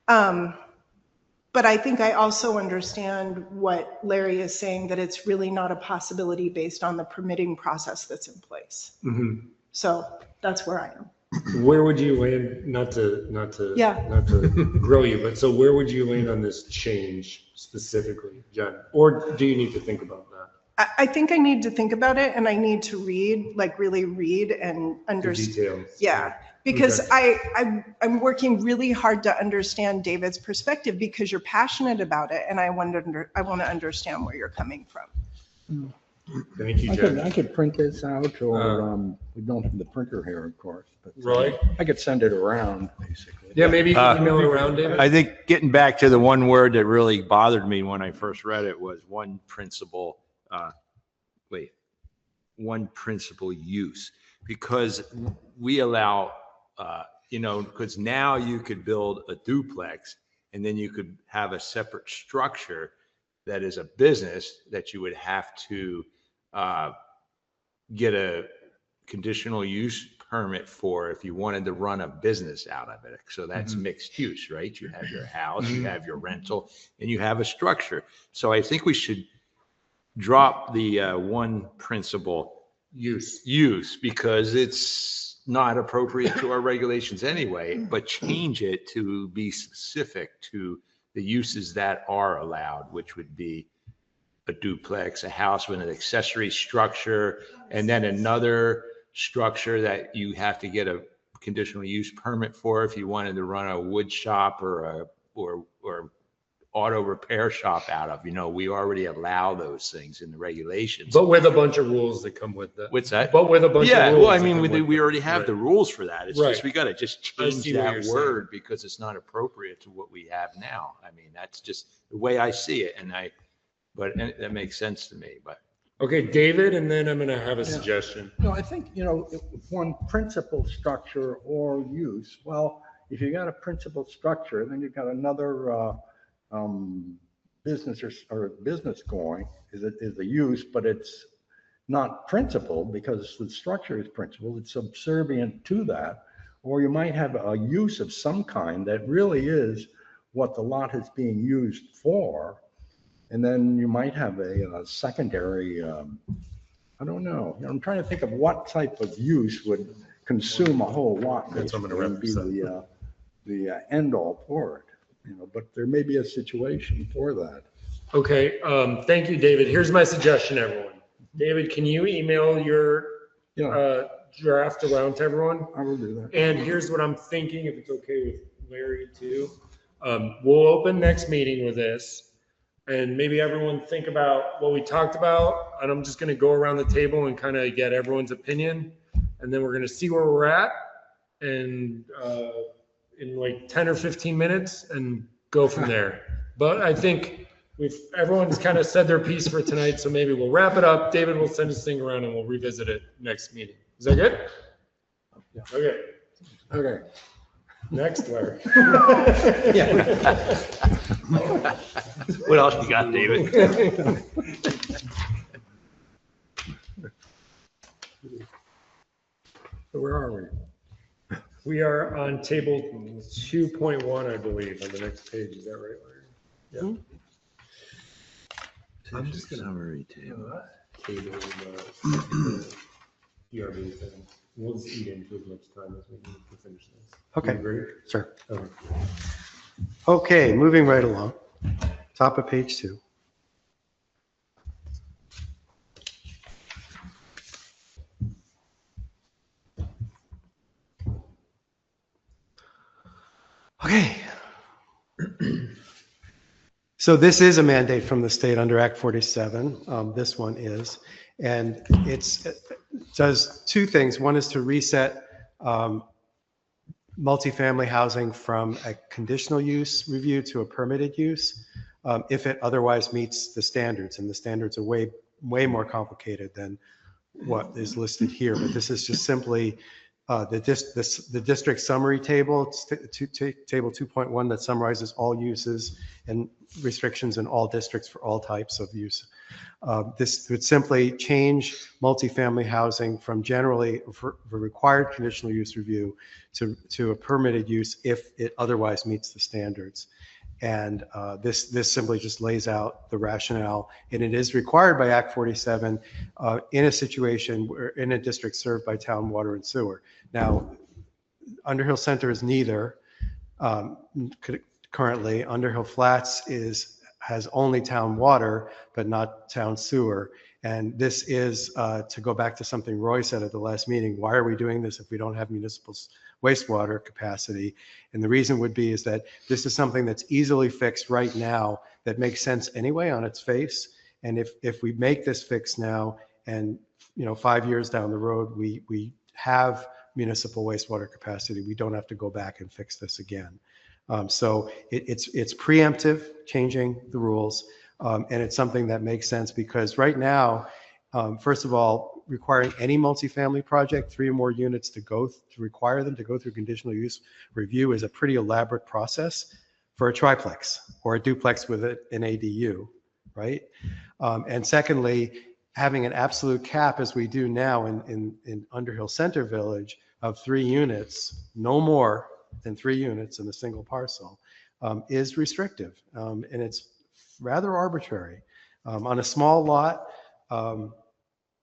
Speaker 4: But I think I also understand what Larry is saying, that it's really not a possibility based on the permitting process that's in place.
Speaker 1: Mm-hmm.
Speaker 4: So that's where I am.
Speaker 1: Where would you land, not to grill you, but so where would you land on this change specifically, Jen? Or do you need to think about that?
Speaker 4: I think I need to think about it, and I need to read, like really read and understand.
Speaker 1: Details.
Speaker 4: Yeah, because okay. I'm working really hard to understand David's perspective because you're passionate about it, and I want to understand where you're coming from.
Speaker 1: Thank you, Jen.
Speaker 3: I could print this out, or we don't have the printer here, of course. But
Speaker 1: Roy?
Speaker 3: I could send it around, basically.
Speaker 1: Yeah, maybe you can email it around, David.
Speaker 6: I think getting back to the one word that really bothered me when I first read it was one principal use, because we allow, because now you could build a duplex and then you could have a separate structure that is a business that you would have to get a conditional use permit for if you wanted to run a business out of it. So that's mixed use, right? You have your house, you have your rental, and you have a structure. So I think we should drop the one principal use because it's not appropriate to our regulations anyway, but change it to be specific to the uses that are allowed, which would be a duplex, a house with an accessory structure, and then another structure that you have to get a conditional use permit for if you wanted to run a wood shop or auto repair shop out of. We already allow those things in the regulations.
Speaker 1: But with a bunch of rules that come with that.
Speaker 6: What's that?
Speaker 1: But with a bunch of rules.
Speaker 6: Yeah, well, I
Speaker 1: that
Speaker 6: mean,
Speaker 1: come with
Speaker 6: we
Speaker 1: it.
Speaker 6: already have
Speaker 1: Right.
Speaker 6: the rules for that. It's
Speaker 1: Right.
Speaker 6: just, we got to just
Speaker 1: I
Speaker 6: change
Speaker 1: see what you're
Speaker 6: that
Speaker 1: saying.
Speaker 6: word because it's not appropriate to what we have now. I mean, that's just the way I see it. But that makes sense to me, but.
Speaker 1: Okay, David, and then I'm gonna have a suggestion.
Speaker 3: No, I think, one principal structure or use, well, if you got a principal structure, then you've got another business or business going, is a use, but it's not principal because the structure is principal, it's subservient to that. Or you might have a use of some kind that really is what the lot is being used for. And then you might have a secondary, I don't know. I'm trying to think of what type of use would consume a whole lot.
Speaker 7: That's what I'm gonna
Speaker 3: Would be
Speaker 7: represent.
Speaker 3: the end all for it, but there may be a situation for that.
Speaker 1: Okay, thank you, David. Here's my suggestion, everyone. David, can you email your
Speaker 3: Yeah,
Speaker 1: draft around to everyone?
Speaker 3: I will do that.
Speaker 1: And here's what I'm thinking, if it's okay with Larry too. We'll open next meeting with this. And maybe everyone think about what we talked about. And I'm just gonna go around the table and kind of get everyone's opinion. And then we're gonna see where we're at. And in like 10 or 15 minutes and go from there. But I think everyone's kind of said their piece for tonight. So maybe we'll wrap it up. David will send his thing around and we'll revisit it next meeting. Is that good?
Speaker 3: Yeah.
Speaker 1: Okay.
Speaker 3: Okay.
Speaker 1: Next, Larry.
Speaker 6: What else you got, David?
Speaker 3: So where are we?
Speaker 1: We are on table 2.1, I believe, on the next page. Is that right, Larry? Yeah. I'm just gonna
Speaker 6: Summary table.
Speaker 1: table DRB thing. We'll just eat into as much time as we need to finish this.
Speaker 2: Okay,
Speaker 1: You agree?
Speaker 2: sure.
Speaker 1: Okay.
Speaker 2: Okay, moving right along. Top of page 2. Okay. So this is a mandate from the state under Act 47. This one is, and it does two things. One is to reset multifamily housing from a conditional use review to a permitted use if it otherwise meets the standards, and the standards are way more complicated than what is listed here. But this is just simply the district summary table, table 2.1, that summarizes all uses and restrictions in all districts for all types of use. This would simply change multifamily housing from generally for required conditional use review to a permitted use if it otherwise meets the standards. And this simply just lays out the rationale, and it is required by Act 47 in a situation where in a district served by town water and sewer. Now, Underhill Center is neither. Currently, Underhill Flats has only town water, but not town sewer. And this is, to go back to something Roy said at the last meeting, why are we doing this if we don't have municipal wastewater capacity? And the reason would be is that this is something that's easily fixed right now that makes sense anyway on its face. And if we make this fix now and 5 years down the road, we have municipal wastewater capacity, we don't have to go back and fix this again. So it's preemptive, changing the rules, and it's something that makes sense because right now, first of all, requiring any multifamily project, 3 or more units to require them to go through conditional use review is a pretty elaborate process for a triplex or a duplex with an ADU, right? And secondly, having an absolute cap as we do now in Underhill Center Village of 3 units, no more than 3 units in a single parcel, is restrictive, and it's rather arbitrary. On a small lot,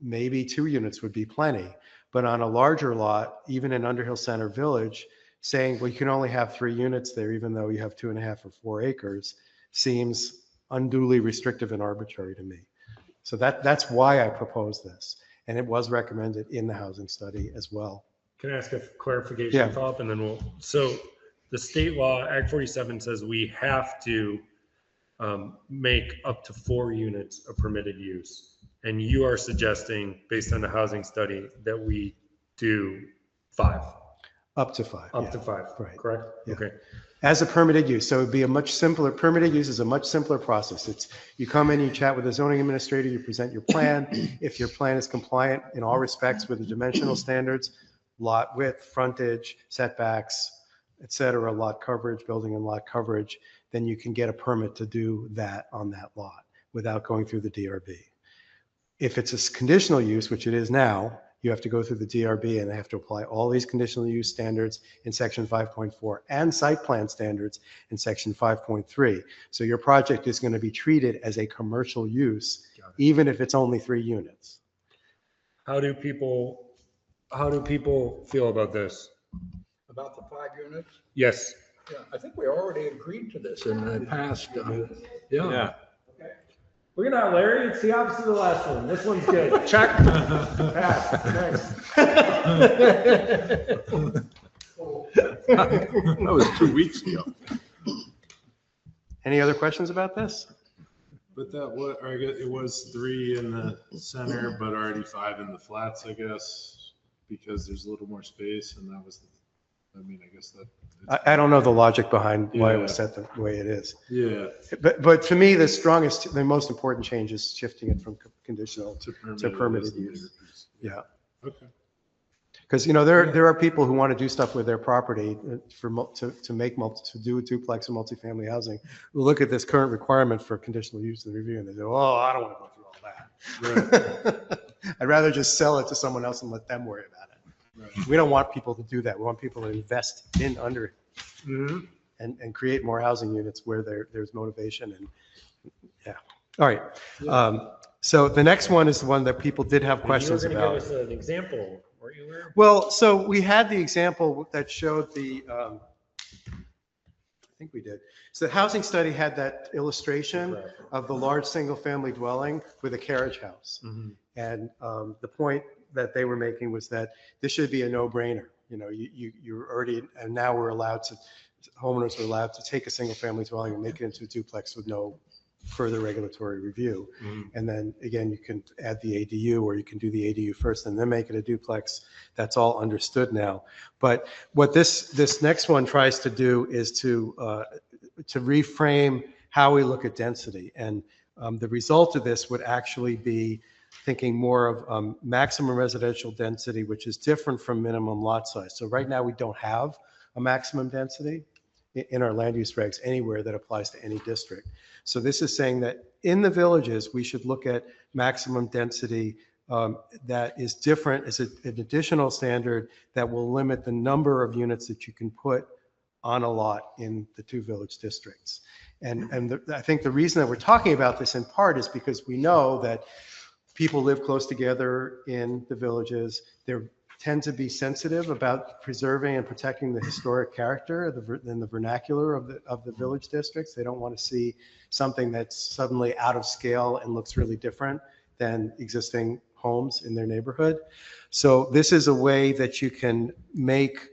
Speaker 2: maybe 2 units would be plenty, but on a larger lot, even in Underhill Center Village, saying, well, you can only have 3 units there, even though you have 2.5 or 4 acres, seems unduly restrictive and arbitrary to me. So that's why I proposed this, and it was recommended in the housing study as well.
Speaker 1: Can I ask a clarification follow-up, and then so the state law, Act 47 says we have to make up to 4 units a permitted use. And you are suggesting, based on the housing study, that we do 5.
Speaker 2: Up to 5.
Speaker 1: Up
Speaker 2: yeah.
Speaker 1: to 5,
Speaker 2: Right.
Speaker 1: correct?
Speaker 2: Yeah.
Speaker 1: Okay.
Speaker 2: As a permitted use. So it'd be a much simpler, permitted use is a much simpler process. It's, you come in, you chat with the zoning administrator, you present your plan. If your plan is compliant in all respects with the dimensional standards, lot width, frontage, setbacks, et cetera, lot coverage, building and lot coverage, then you can get a permit to do that on that lot without going through the DRB. If it's a conditional use, which it is now, you have to go through the DRB and they have to apply all these conditional use standards in section 5.4 and site plan standards in section 5.3. So your project is going to be treated as a commercial use, even if it's only 3 units.
Speaker 1: How do people feel about this?
Speaker 3: About the 5 units?
Speaker 1: Yes.
Speaker 3: Yeah, I think we already agreed to this in the past.
Speaker 6: Yeah.
Speaker 1: Look at that, Larry. It's the opposite of the last one. This one's good. Check. Pass. Next.
Speaker 6: That was 2 weeks ago.
Speaker 2: Any other questions about this?
Speaker 7: But that what, or I guess it was 3 in the center, but already 5 in the flats, I guess, because there's a little more space, and that was, I mean, I guess that.
Speaker 2: I don't know the logic behind why it was
Speaker 7: Yeah.
Speaker 2: set the way it is.
Speaker 7: Yeah.
Speaker 2: But to me, the strongest, the most important change is shifting it from conditional to permitted
Speaker 7: is the
Speaker 2: use.
Speaker 7: bigger piece.
Speaker 2: Yeah.
Speaker 7: Okay.
Speaker 2: Because, you know, there are people who want to do stuff with their property to do a duplex and multifamily housing, who look at this current requirement for conditional use and review and they say, oh, I don't want to go through all that. I'd rather just sell it to someone else and let them worry about it.
Speaker 7: Right.
Speaker 2: We don't want people to do that. We want people to invest in Underhill and create more housing units where there's motivation and, yeah. All right. So the next one is the one that people did have questions
Speaker 1: You were
Speaker 2: about.
Speaker 1: going to give us an example, weren't you?
Speaker 2: Well, so we had the example that showed the, I think we did. So the housing study had that illustration of the large single-family dwelling with a carriage house. And the point that they were making was that this should be a no-brainer. You know, you're already, and now homeowners are allowed to take a single-family dwelling and make it into a duplex with no further regulatory review. And then again, you can add the ADU, or you can do the ADU first and then make it a duplex. That's all understood now. But what this next one tries to do is to reframe how we look at density. And the result of this would actually be thinking more of maximum residential density, which is different from minimum lot size. So right now we don't have a maximum density in our land use regs anywhere that applies to any district. So this is saying that in the villages, we should look at maximum density that is different, as an additional standard that will limit the number of units that you can put on a lot in the 2 village districts. And I think the reason that we're talking about this in part is because we know that people live close together in the villages. They tend to be sensitive about preserving and protecting the historic character and the vernacular of the village districts. They don't want to see something that's suddenly out of scale and looks really different than existing homes in their neighborhood. So this is a way that you can make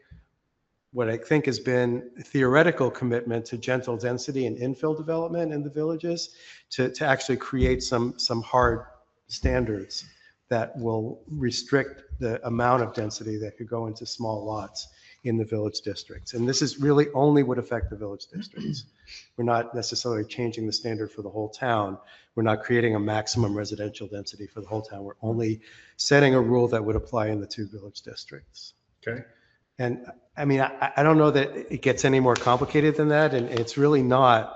Speaker 2: what I think has been a theoretical commitment to gentle density and infill development in the villages to actually create some hard standards that will restrict the amount of density that could go into small lots in the village districts. And this is really only would affect the village districts. We're not necessarily changing the standard for the whole town. We're not creating a maximum residential density for the whole town. We're only setting a rule that would apply in the 2 village districts.
Speaker 1: Okay.
Speaker 2: And I mean, I don't know that it gets any more complicated than that. And it's really not.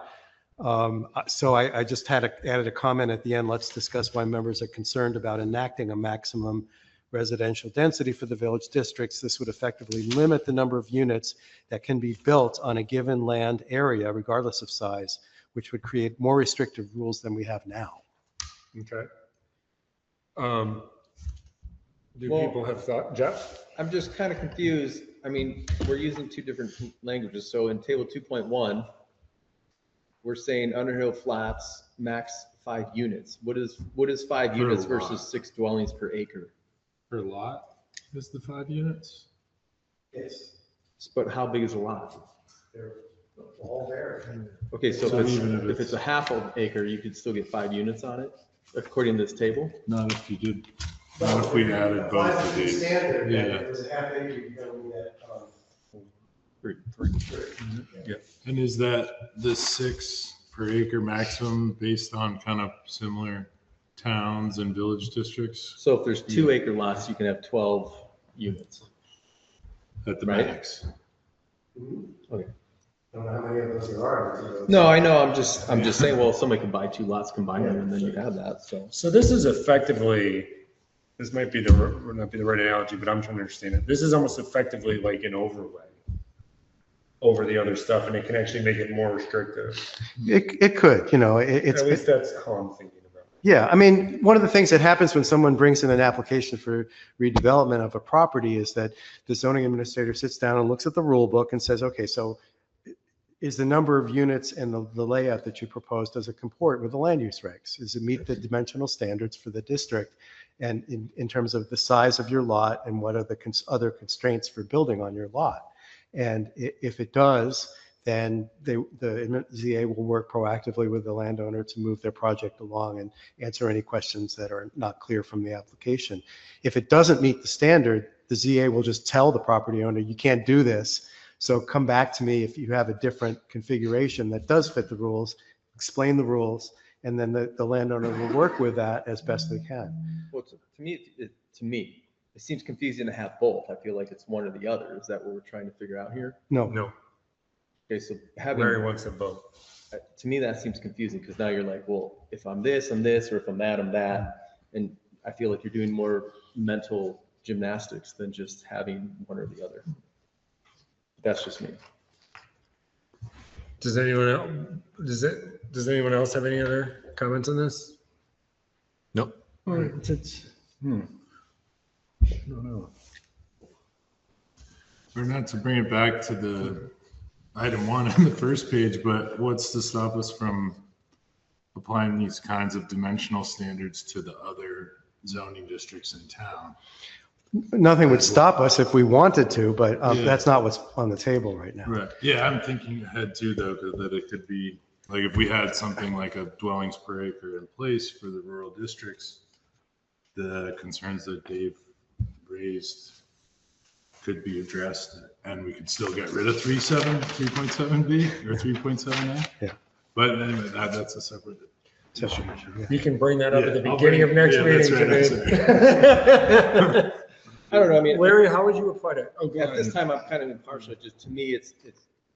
Speaker 2: So I just added a comment at the end. Let's discuss why members are concerned about enacting a maximum residential density for the village districts. This would effectively limit the number of units that can be built on a given land area, regardless of size, which would create more restrictive rules than we have now.
Speaker 1: Okay. Do people have thought, Jeff?
Speaker 5: I'm just kind of confused. I mean, we're using 2 different languages. So in table 2.1, we're saying Underhill flats max 5 units. What is 5 units versus 6 dwellings per acre?
Speaker 7: Per lot is the 5 units?
Speaker 2: Yes.
Speaker 5: But how big is a lot?
Speaker 2: They're all there.
Speaker 5: Okay, so
Speaker 7: So
Speaker 5: if
Speaker 7: even
Speaker 5: it's a half an acre, you could still get 5 units on it, according to this table?
Speaker 7: Not if you did, not if we added both of these.
Speaker 2: Standard,
Speaker 7: Yeah.
Speaker 2: if it was a half acre, you're going to get
Speaker 7: And is that the 6 per acre maximum based on kind of similar towns and village districts
Speaker 5: So if there's 2 acre lots, you can have 12 units.
Speaker 7: at the
Speaker 5: Right.
Speaker 7: max?
Speaker 5: Okay.
Speaker 2: I don't know how many of those there are.
Speaker 5: No, I know. I'm just saying, well, if somebody can buy 2 lots, combine them, and then you have that.
Speaker 1: So this is effectively, this might be not be the right analogy, but I'm trying to understand it. This is almost effectively like an overlay over the other stuff, and it can actually make it more restrictive.
Speaker 2: It could,
Speaker 1: At least that's how I'm thinking about it.
Speaker 2: Yeah, I mean, one of the things that happens when someone brings in an application for redevelopment of a property is that the zoning administrator sits down and looks at the rule book and says, okay, so is the number of units and the layout that you propose, does it comport with the land use regs? Does it meet the dimensional standards for the district? And in terms of the size of your lot and what are the other constraints for building on your lot? And if it does, then the ZA will work proactively with the landowner to move their project along and answer any questions that are not clear from the application. If it doesn't meet the standard, the ZA will just tell the property owner, you can't do this. So come back to me if you have a different configuration that does fit the rules, explain the rules, and then the landowner will work with that as best they can.
Speaker 5: Well, to me, it seems confusing to have both. I feel like it's one or the other. Is that what we're trying to figure out here?
Speaker 1: No,
Speaker 5: Okay, so having,
Speaker 1: Larry wants them both.
Speaker 5: to me, that seems confusing because now you're like, well, if I'm this, I'm this, or if I'm that, I'm that. And I feel like you're doing more mental gymnastics than just having one or the other. That's just me.
Speaker 1: Does anyone else have any other comments on this? Nope.
Speaker 3: I don't know.
Speaker 7: Or not to bring it back to the item 1 on the first page, but what's to stop us from applying these kinds of dimensional standards to the other zoning districts in town?
Speaker 2: Nothing would stop us if we wanted to, but
Speaker 7: Yeah.
Speaker 2: that's not what's on the table right now.
Speaker 7: Right. Yeah, I'm thinking ahead too, though, that it could be, like, if we had something like a dwellings per acre in place for the rural districts, the concerns that Dave raised could be addressed, and we could still get rid of 3.7B or 3.7A.
Speaker 2: Yeah.
Speaker 7: But anyway, that's a separate issue.
Speaker 2: Yeah.
Speaker 1: You can bring that up at the
Speaker 7: Yeah, I'll
Speaker 1: beginning
Speaker 7: bring-
Speaker 1: of next
Speaker 7: yeah, that's
Speaker 1: meeting.
Speaker 7: right, that's
Speaker 5: I don't know. I mean,
Speaker 1: Larry, how would you apply to? Oh, go
Speaker 5: at this
Speaker 1: ahead.
Speaker 5: time, I'm kind of impartial. Just to me, it's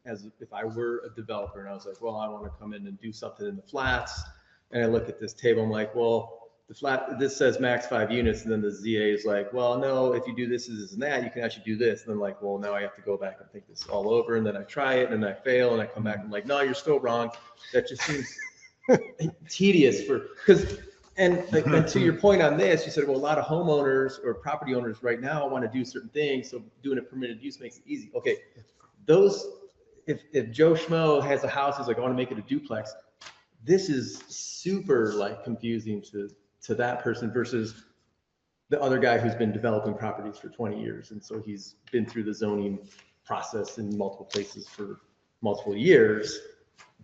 Speaker 5: as if I were a developer and I was like, well, I want to come in and do something in the flats. And I look at this table, I'm like, well, this says max 5 units. And then the ZA is like, well, no, if you do this, and that, you can actually do this. And then like, well, now I have to go back and think this all over. And then I try it and I fail and I come back and I'm like, no, you're still wrong. That just seems tedious and to your point on this, you said, well, a lot of homeowners or property owners right now want to do certain things. So doing a permitted use makes it easy. Okay. If Joe Schmo has a house, he's like, I want to make it a duplex. This is super like confusing to that person versus the other guy who's been developing properties for 20 years. And so he's been through the zoning process in multiple places for multiple years.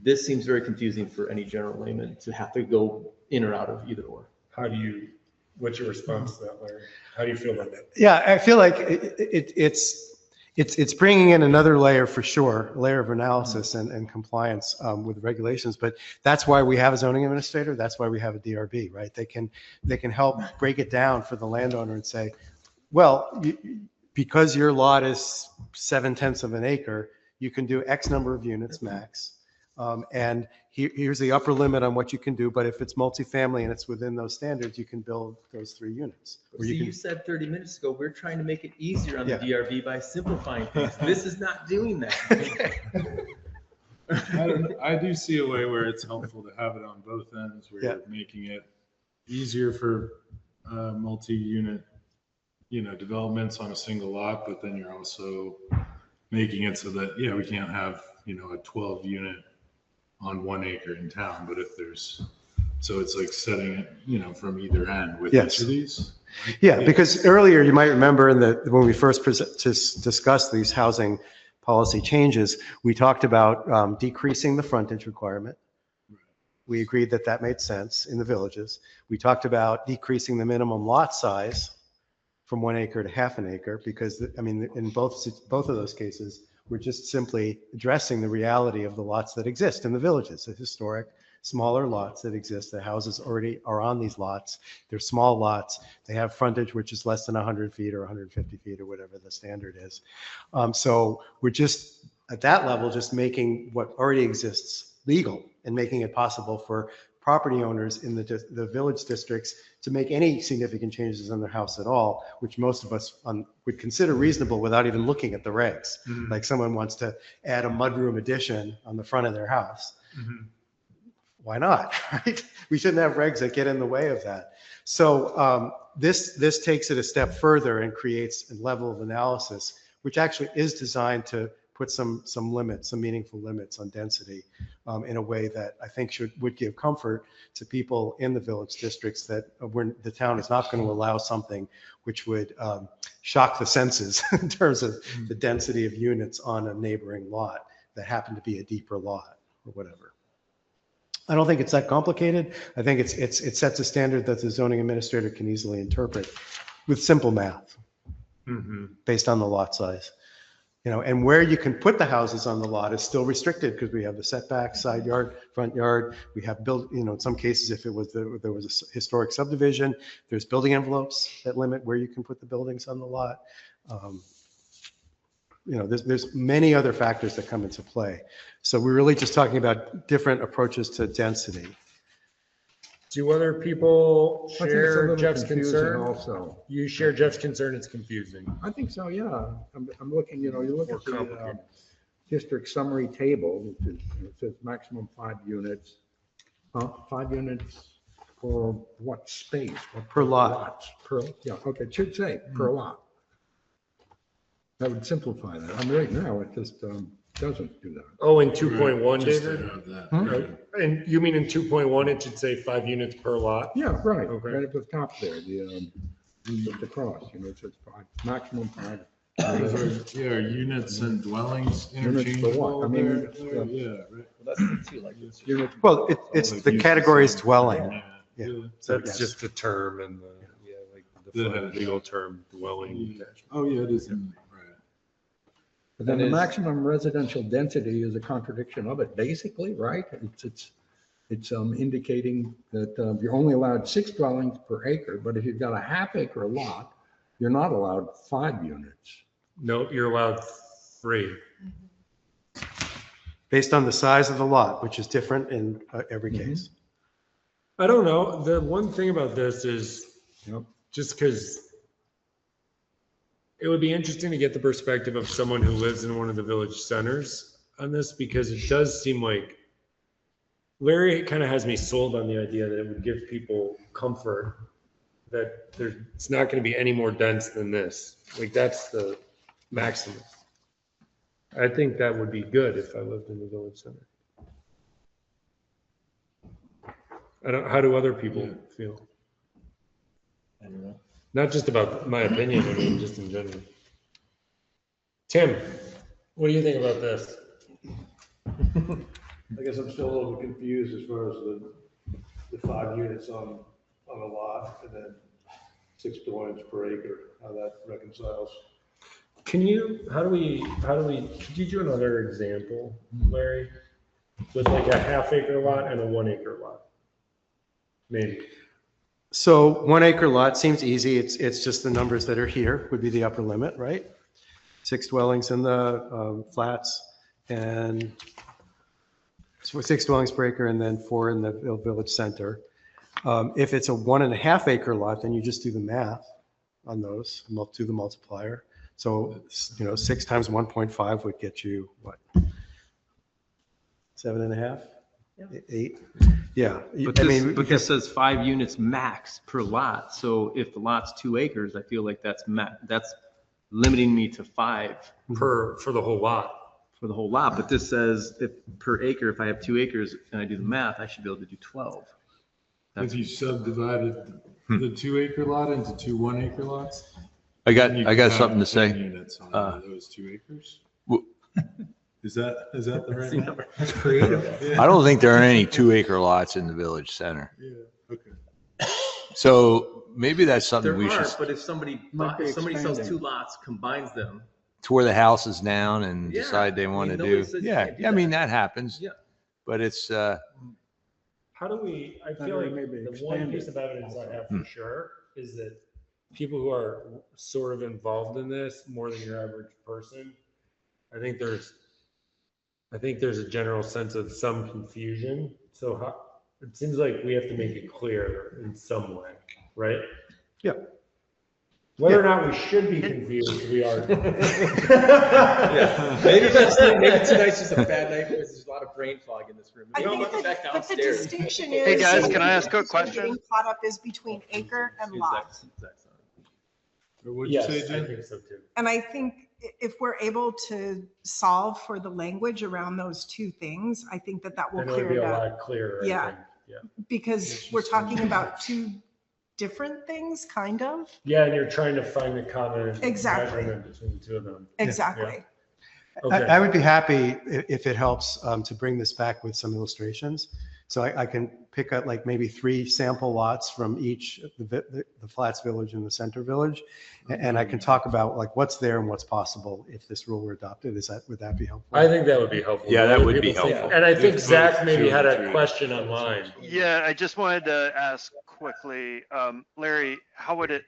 Speaker 5: This seems very confusing for any general layman to have to go in or out of either or.
Speaker 1: What's your response to that, Larry? How do you feel about that?
Speaker 2: Yeah, I feel like it's bringing in another layer for sure, layer of analysis and compliance with regulations. But that's why we have a zoning administrator. That's why we have a DRB, right? They can help break it down for the landowner and say, well, because your lot is 7/10 of an acre, you can do X number of units max. And here's the upper limit on what you can do. But if it's multifamily and it's within those standards, you can build those 3 units. Or
Speaker 5: See,
Speaker 2: you
Speaker 5: you
Speaker 2: can,
Speaker 5: said 30 minutes ago, we're trying to make it easier on the
Speaker 2: Yeah.
Speaker 5: DRB by simplifying things. This is not doing that.
Speaker 7: I do see a way where it's helpful to have it on both ends, where
Speaker 2: Yeah.
Speaker 7: you're making it easier for multi-unit, developments on a single lot, but then you're also making it so that, we can't have, a 12 unit on 1 acre in town, but if so it's like setting it, from either end with
Speaker 2: Yes.
Speaker 7: each of these.
Speaker 2: Yeah, because earlier you might remember when we first discussed these housing policy changes, we talked about decreasing the frontage requirement. We agreed that that made sense in the villages. We talked about decreasing the minimum lot size from 1 acre to half an acre because, in both of those cases, We're just simply addressing the reality of the lots that exist in the villages, the historic, smaller lots that exist. The houses already are on these lots. They're small lots. They have frontage, which is less than 100 feet or 150 feet or whatever the standard is. So we're just, at that level, just making what already exists legal and making it possible for property owners in the village districts to make any significant changes in their house at all, which most of us would consider reasonable without even looking at the regs. Like someone wants to add a mudroom addition on the front of their house. Why not, right? We shouldn't have regs that get in the way of that. So this takes it a step further and creates a level of analysis, which actually is designed to put some limits, some meaningful limits on density in a way that I think would give comfort to people in the village districts that the town is not going to allow something which would shock the senses in terms of the density of units on a neighboring lot that happen to be a deeper lot or whatever. I don't think it's that complicated. I think it sets a standard that the zoning administrator can easily interpret with simple math based on the lot size. And where you can put the houses on the lot is still restricted because we have the setback, side yard, front yard. We have in some cases, if there was a historic subdivision, there's building envelopes that limit where you can put the buildings on the lot. There's many other factors that come into play. So we're really just talking about different approaches to density.
Speaker 1: Do other people
Speaker 3: I think it's a
Speaker 1: share
Speaker 3: little
Speaker 1: Jeff's
Speaker 3: confusing
Speaker 1: concern?
Speaker 3: also.
Speaker 1: You share Jeff's concern, it's confusing.
Speaker 3: I think so, yeah. I'm looking, you look
Speaker 1: More
Speaker 3: at the
Speaker 1: complicated.
Speaker 3: district summary table, which is, it says maximum 5 units. 5 units for what space? What
Speaker 2: Per lot.
Speaker 3: lots? Yeah, okay, it should say per lot. That would simplify that. I mean, right now, it just doesn't do that.
Speaker 1: Oh, in 2.1,
Speaker 7: Just to
Speaker 1: David?
Speaker 7: have that.
Speaker 1: Right. And you mean in 2.1, it should say 5 units per lot?
Speaker 3: Yeah, right,
Speaker 1: Okay.
Speaker 3: right at the top there, the cross, it says 5, maximum 5.
Speaker 7: Yeah, units and dwellings
Speaker 3: Units for what?
Speaker 7: interchangeable
Speaker 3: I mean,
Speaker 7: there. Yeah, right.
Speaker 5: Well, that's too like this.
Speaker 3: Units
Speaker 2: Well, it's
Speaker 7: Like
Speaker 2: the
Speaker 7: use
Speaker 2: category is
Speaker 7: the same.
Speaker 2: dwelling.
Speaker 7: Yeah.
Speaker 2: Yeah.
Speaker 1: So
Speaker 2: Yes.
Speaker 1: that's just the term and like the
Speaker 7: The-
Speaker 1: legal term dwelling.
Speaker 7: Oh, yeah, it is. Right.
Speaker 3: But then
Speaker 5: And
Speaker 3: the
Speaker 5: is-
Speaker 3: maximum residential density is a contradiction of it, basically, right? It's indicating that you're only allowed 6 dwellings per acre, but if you've got a half acre lot, you're not allowed 5 units.
Speaker 1: No, you're allowed 3.
Speaker 2: Based on the size of the lot, which is different in every case.
Speaker 1: I don't know. The one thing about this is
Speaker 3: Yep.
Speaker 1: just because it would be interesting to get the perspective of someone who lives in one of the village centers on this, because it does seem like Larry kind of has me sold on the idea that it would give people comfort that it's not going to be any more dense than this. Like that's the maximum. I think that would be good if I lived in the village center. How do other people feel?
Speaker 5: I don't know.
Speaker 1: Not just about my opinion, I mean, just in general. Tim, what do you think about this?
Speaker 8: I guess I'm still a little confused as far as the 5 units on a lot and then 6 dwellings per acre, how that reconciles.
Speaker 1: Could you do another example, Larry? With like a half acre lot and a 1 acre lot? Maybe.
Speaker 2: So 1 acre lot seems easy. It's just the numbers that are here would be the upper limit, right? 6 dwellings in the flats and 6 dwellings per acre and then 4 in the village center. If it's a 1.5 acre lot, then you just do the math on those, do the multiplier. So, 6 times 1.5 would get you what? 7.5? 8? Yeah.
Speaker 5: But this says 5 units max per lot. So if the lot's 2 acres, I feel like that's limiting me to 5
Speaker 1: For the whole lot.
Speaker 5: for the whole lot. But this says if per acre, if I have 2 acres and I do the math, I should be able to do 12.
Speaker 7: If you subdivided the 2 acre lot into 2 1 acre lots.
Speaker 6: I
Speaker 7: then you
Speaker 6: got
Speaker 7: could have
Speaker 6: something to
Speaker 7: 10
Speaker 6: say.
Speaker 7: Units on those 2 acres.
Speaker 6: W-
Speaker 7: Is that the right number?
Speaker 9: That's creative.
Speaker 6: I don't think there are any 2 acre lots in the village center.
Speaker 7: Yeah, okay.
Speaker 6: So maybe that's something
Speaker 5: There
Speaker 6: we
Speaker 5: are,
Speaker 6: should,
Speaker 5: but if somebody
Speaker 3: Might be
Speaker 5: sells
Speaker 3: expanding.
Speaker 5: 2 lots, combines them,
Speaker 6: tore the houses down and
Speaker 1: Yeah,
Speaker 6: decide they
Speaker 1: I
Speaker 6: want
Speaker 1: mean,
Speaker 6: to
Speaker 1: nobody
Speaker 6: do.
Speaker 1: says you
Speaker 6: Yeah,
Speaker 1: can't do
Speaker 6: I mean,
Speaker 1: that.
Speaker 6: that happens.
Speaker 1: Yeah.
Speaker 6: But it's,
Speaker 1: How do we, I
Speaker 3: How
Speaker 1: feel
Speaker 3: do we
Speaker 1: like
Speaker 3: maybe
Speaker 1: the one
Speaker 3: expand
Speaker 1: piece
Speaker 3: it?
Speaker 1: of evidence I have
Speaker 6: Hmm.
Speaker 1: for sure is that people who are sort of involved in this more than your average person, I think there's a general sense of some confusion. So it seems like we have to make it clear in some way, right?
Speaker 2: Yeah.
Speaker 1: Whether or not we should be confused, we are.
Speaker 5: Yeah. Maybe tonight's just a bad night because there's a lot of brain fog in this room.
Speaker 4: I
Speaker 5: Maybe
Speaker 4: think
Speaker 5: we'll go back
Speaker 4: that, but the
Speaker 5: downstairs.
Speaker 4: distinction is.
Speaker 10: Hey, guys,
Speaker 4: that
Speaker 10: can I ask a
Speaker 4: getting
Speaker 10: question?
Speaker 4: Caught up is between acre and lot.
Speaker 7: What'd you
Speaker 1: Yes,
Speaker 7: say,
Speaker 1: I
Speaker 7: Jen?
Speaker 1: think so too.
Speaker 4: And I think if we're able to solve for the language around those two things, I think that will
Speaker 1: Then it would
Speaker 4: clear
Speaker 1: be
Speaker 4: it
Speaker 1: a
Speaker 4: up.
Speaker 1: lot clearer. I
Speaker 4: Yeah.
Speaker 1: think. Yeah.
Speaker 4: Because we're talking about two different things, kind of.
Speaker 1: Yeah, and you're trying to find the common
Speaker 4: Exactly.
Speaker 1: measurement between the two of them.
Speaker 4: Exactly.
Speaker 1: Okay.
Speaker 2: I would be happy if it helps to bring this back with some illustrations. So I can pick up like maybe 3 sample lots from each, the Flats Village and the Center Village. And I can talk about like what's there and what's possible if this rule were adopted. Would that be helpful?
Speaker 1: I think that would be helpful.
Speaker 6: Yeah, that
Speaker 1: Other
Speaker 6: would be
Speaker 1: people think-
Speaker 6: helpful.
Speaker 1: And I think
Speaker 6: If
Speaker 1: Zach
Speaker 6: both
Speaker 1: maybe
Speaker 6: two
Speaker 1: had
Speaker 6: and
Speaker 1: a
Speaker 6: three.
Speaker 1: question online.
Speaker 10: Yeah, I just wanted to ask quickly, Larry, how would it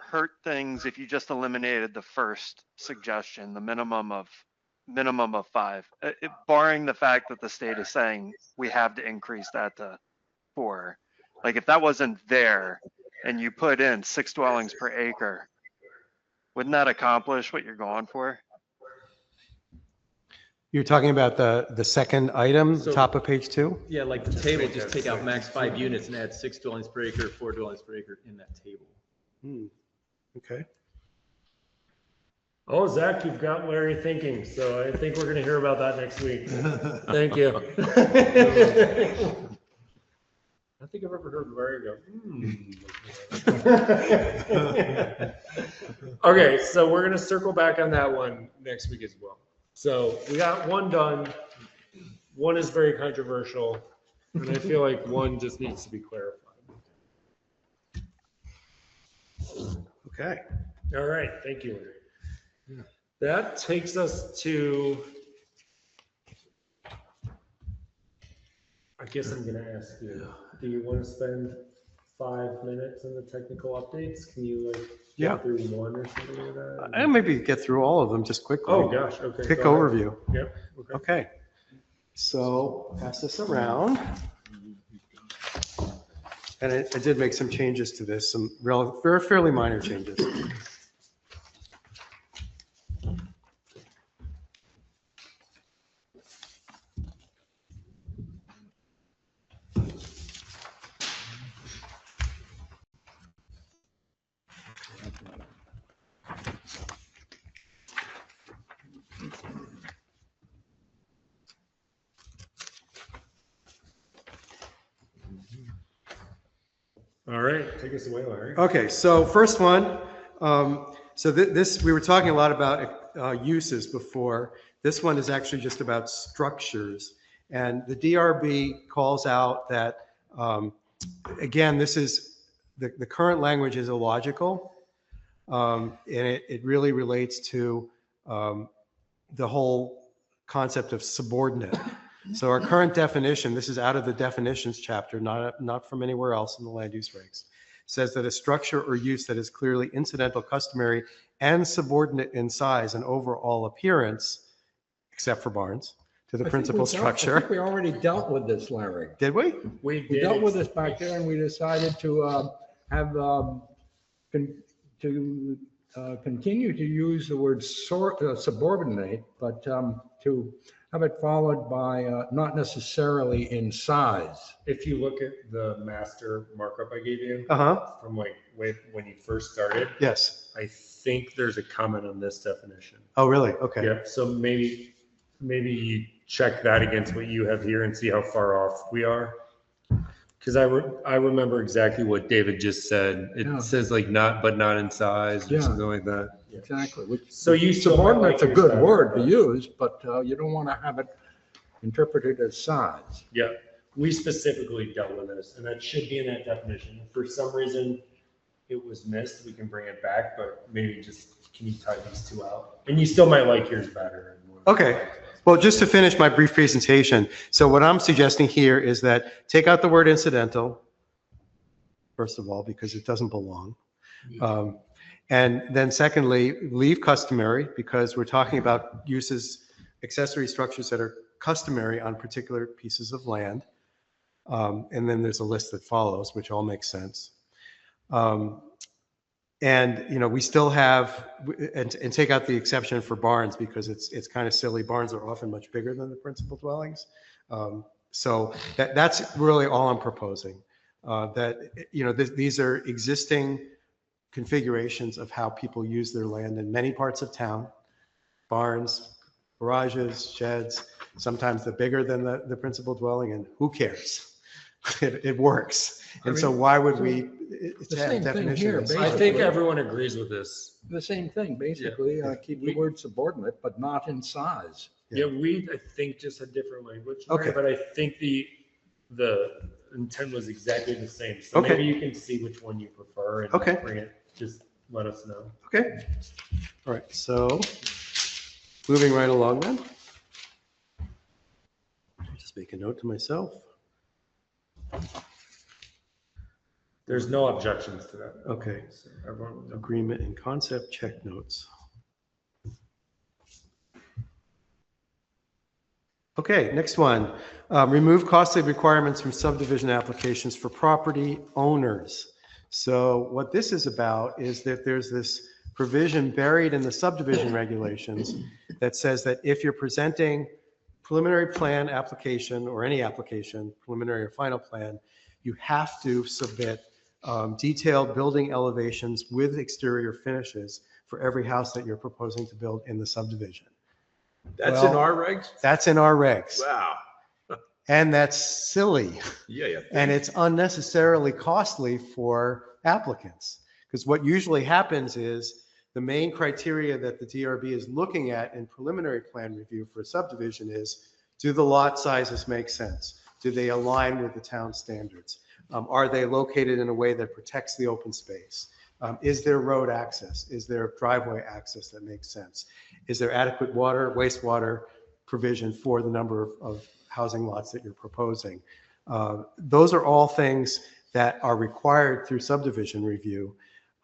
Speaker 10: hurt things if you just eliminated the first suggestion, the minimum of 5, barring the fact that the state is saying we have to increase that to 4? Like if that wasn't there and you put in 6 dwellings per acre, wouldn't that accomplish what you're going for?
Speaker 2: You're talking about the second item,
Speaker 5: So-
Speaker 2: top of page 2?
Speaker 5: Yeah, like the table, just take out max 5 units and add 6 dwellings per acre, 4 dwellings per acre in that table.
Speaker 2: Okay.
Speaker 1: Oh, Zach, you've got Larry thinking, so I think we're gonna hear about that next week. Thank you. I don't think I've ever heard Larry go, Okay, so we're gonna circle back on that one next week as well. So we got one done. One is very controversial, and I feel like one just needs to be clarified.
Speaker 2: Okay.
Speaker 1: All right, thank you, Larry. That takes us to, I guess I'm gonna ask you, do you want to spend 5 minutes on the technical updates? Can you like
Speaker 2: Yeah.
Speaker 1: get through one or something like that?
Speaker 2: And maybe get through all of them just quickly.
Speaker 1: Oh, gosh, okay.
Speaker 2: Quick
Speaker 1: go ahead.
Speaker 2: overview.
Speaker 1: Yep, okay.
Speaker 2: Okay. So pass this around. And I did make some changes to this, some fairly minor changes.
Speaker 1: All right, take us away, Larry.
Speaker 2: Okay, so first one, so this, we were talking a lot about uses before. This one is actually just about structures. And the DRB calls out that, again, this is, the current language is illogical. And it really relates to the whole concept of subordinate. So our current definition, this is out of the definitions chapter, not from anywhere else in the land use regs, says that a structure or use that is clearly incidental, customary, and subordinate in size and overall appearance, except for barns, to the principal
Speaker 3: I
Speaker 2: structure.
Speaker 3: think we already dealt with this, Larry.
Speaker 2: Did we?
Speaker 1: We
Speaker 3: We dealt with this back there and we decided to continue to use the word subordinate, but to have it followed by not necessarily in size.
Speaker 1: If you look at the master markup I gave you
Speaker 2: Uh-huh,
Speaker 1: from like when you first started,
Speaker 2: yes.
Speaker 1: I think there's a comment on this definition.
Speaker 2: Oh, really? Okay.
Speaker 1: Yep, so maybe you check that against what you have here and see how far off we are. Because I remember exactly what David just said. It
Speaker 3: Yeah.
Speaker 1: says like not, but not in size or
Speaker 3: Yeah.
Speaker 1: something like that.
Speaker 3: Exactly.
Speaker 1: So you still might
Speaker 3: Subordinate's
Speaker 1: like
Speaker 3: a
Speaker 1: your
Speaker 3: good
Speaker 1: size,
Speaker 3: word to
Speaker 1: but-
Speaker 3: use, but you don't want to have it interpreted as size.
Speaker 1: Yeah, we specifically dealt with this, and that should be in that definition. For some reason, it was missed. We can bring it back, but maybe just can you tie these two out? And you still might like yours better.
Speaker 2: Okay. Well, just to finish my brief presentation. So what I'm suggesting here is that take out the word incidental, first of all, because it doesn't belong. And then secondly, leave customary, because we're talking about uses, accessory structures that are customary on particular pieces of land. And then there's a list that follows, which all makes sense. And, you know, we still have, and take out the exception for barns, because it's kind of silly. Barns are often much bigger than the principal dwellings. So that's really all I'm proposing. That, you know, these are existing configurations of how people use their land in many parts of town. Barns, garages, sheds, sometimes they're bigger than the principal dwelling, and who cares? It works. And so why would we
Speaker 3: The same thing here,
Speaker 1: I think everyone agrees with this.
Speaker 3: The same thing, basically, keep the word subordinate, but not in size.
Speaker 1: Yeah, we, I think, just had different language.
Speaker 2: Okay.
Speaker 1: But I think the intent was exactly the same. So
Speaker 2: Okay.
Speaker 1: maybe you can see which one you prefer and
Speaker 2: Okay.
Speaker 1: bring it, just let us know.
Speaker 2: Okay. All right. So moving right along then. Just make a note to myself.
Speaker 1: There's no objections to that.
Speaker 2: Okay.
Speaker 1: So everyone,
Speaker 2: Agreement and concept check notes. Okay, next one. Remove costly requirements from subdivision applications for property owners. So what this is about is that there's this provision buried in the subdivision regulations that says that if you're presenting preliminary plan application or any application, preliminary or final plan, you have to submit detailed building elevations with exterior finishes for every house that you're proposing to build in the subdivision.
Speaker 6: That's
Speaker 2: Well,
Speaker 6: in our regs?
Speaker 2: That's in our regs.
Speaker 6: Wow.
Speaker 2: And that's silly.
Speaker 6: Yeah.
Speaker 2: And it's unnecessarily costly for applicants. Because what usually happens is the main criteria that the DRB is looking at in preliminary plan review for a subdivision is, do the lot sizes make sense? Do they align with the town standards? Are they located in a way that protects the open space? Is there road access? Is there driveway access that makes sense? Is there adequate water, wastewater provision for the number of housing lots that you're proposing? Those are all things that are required through subdivision review.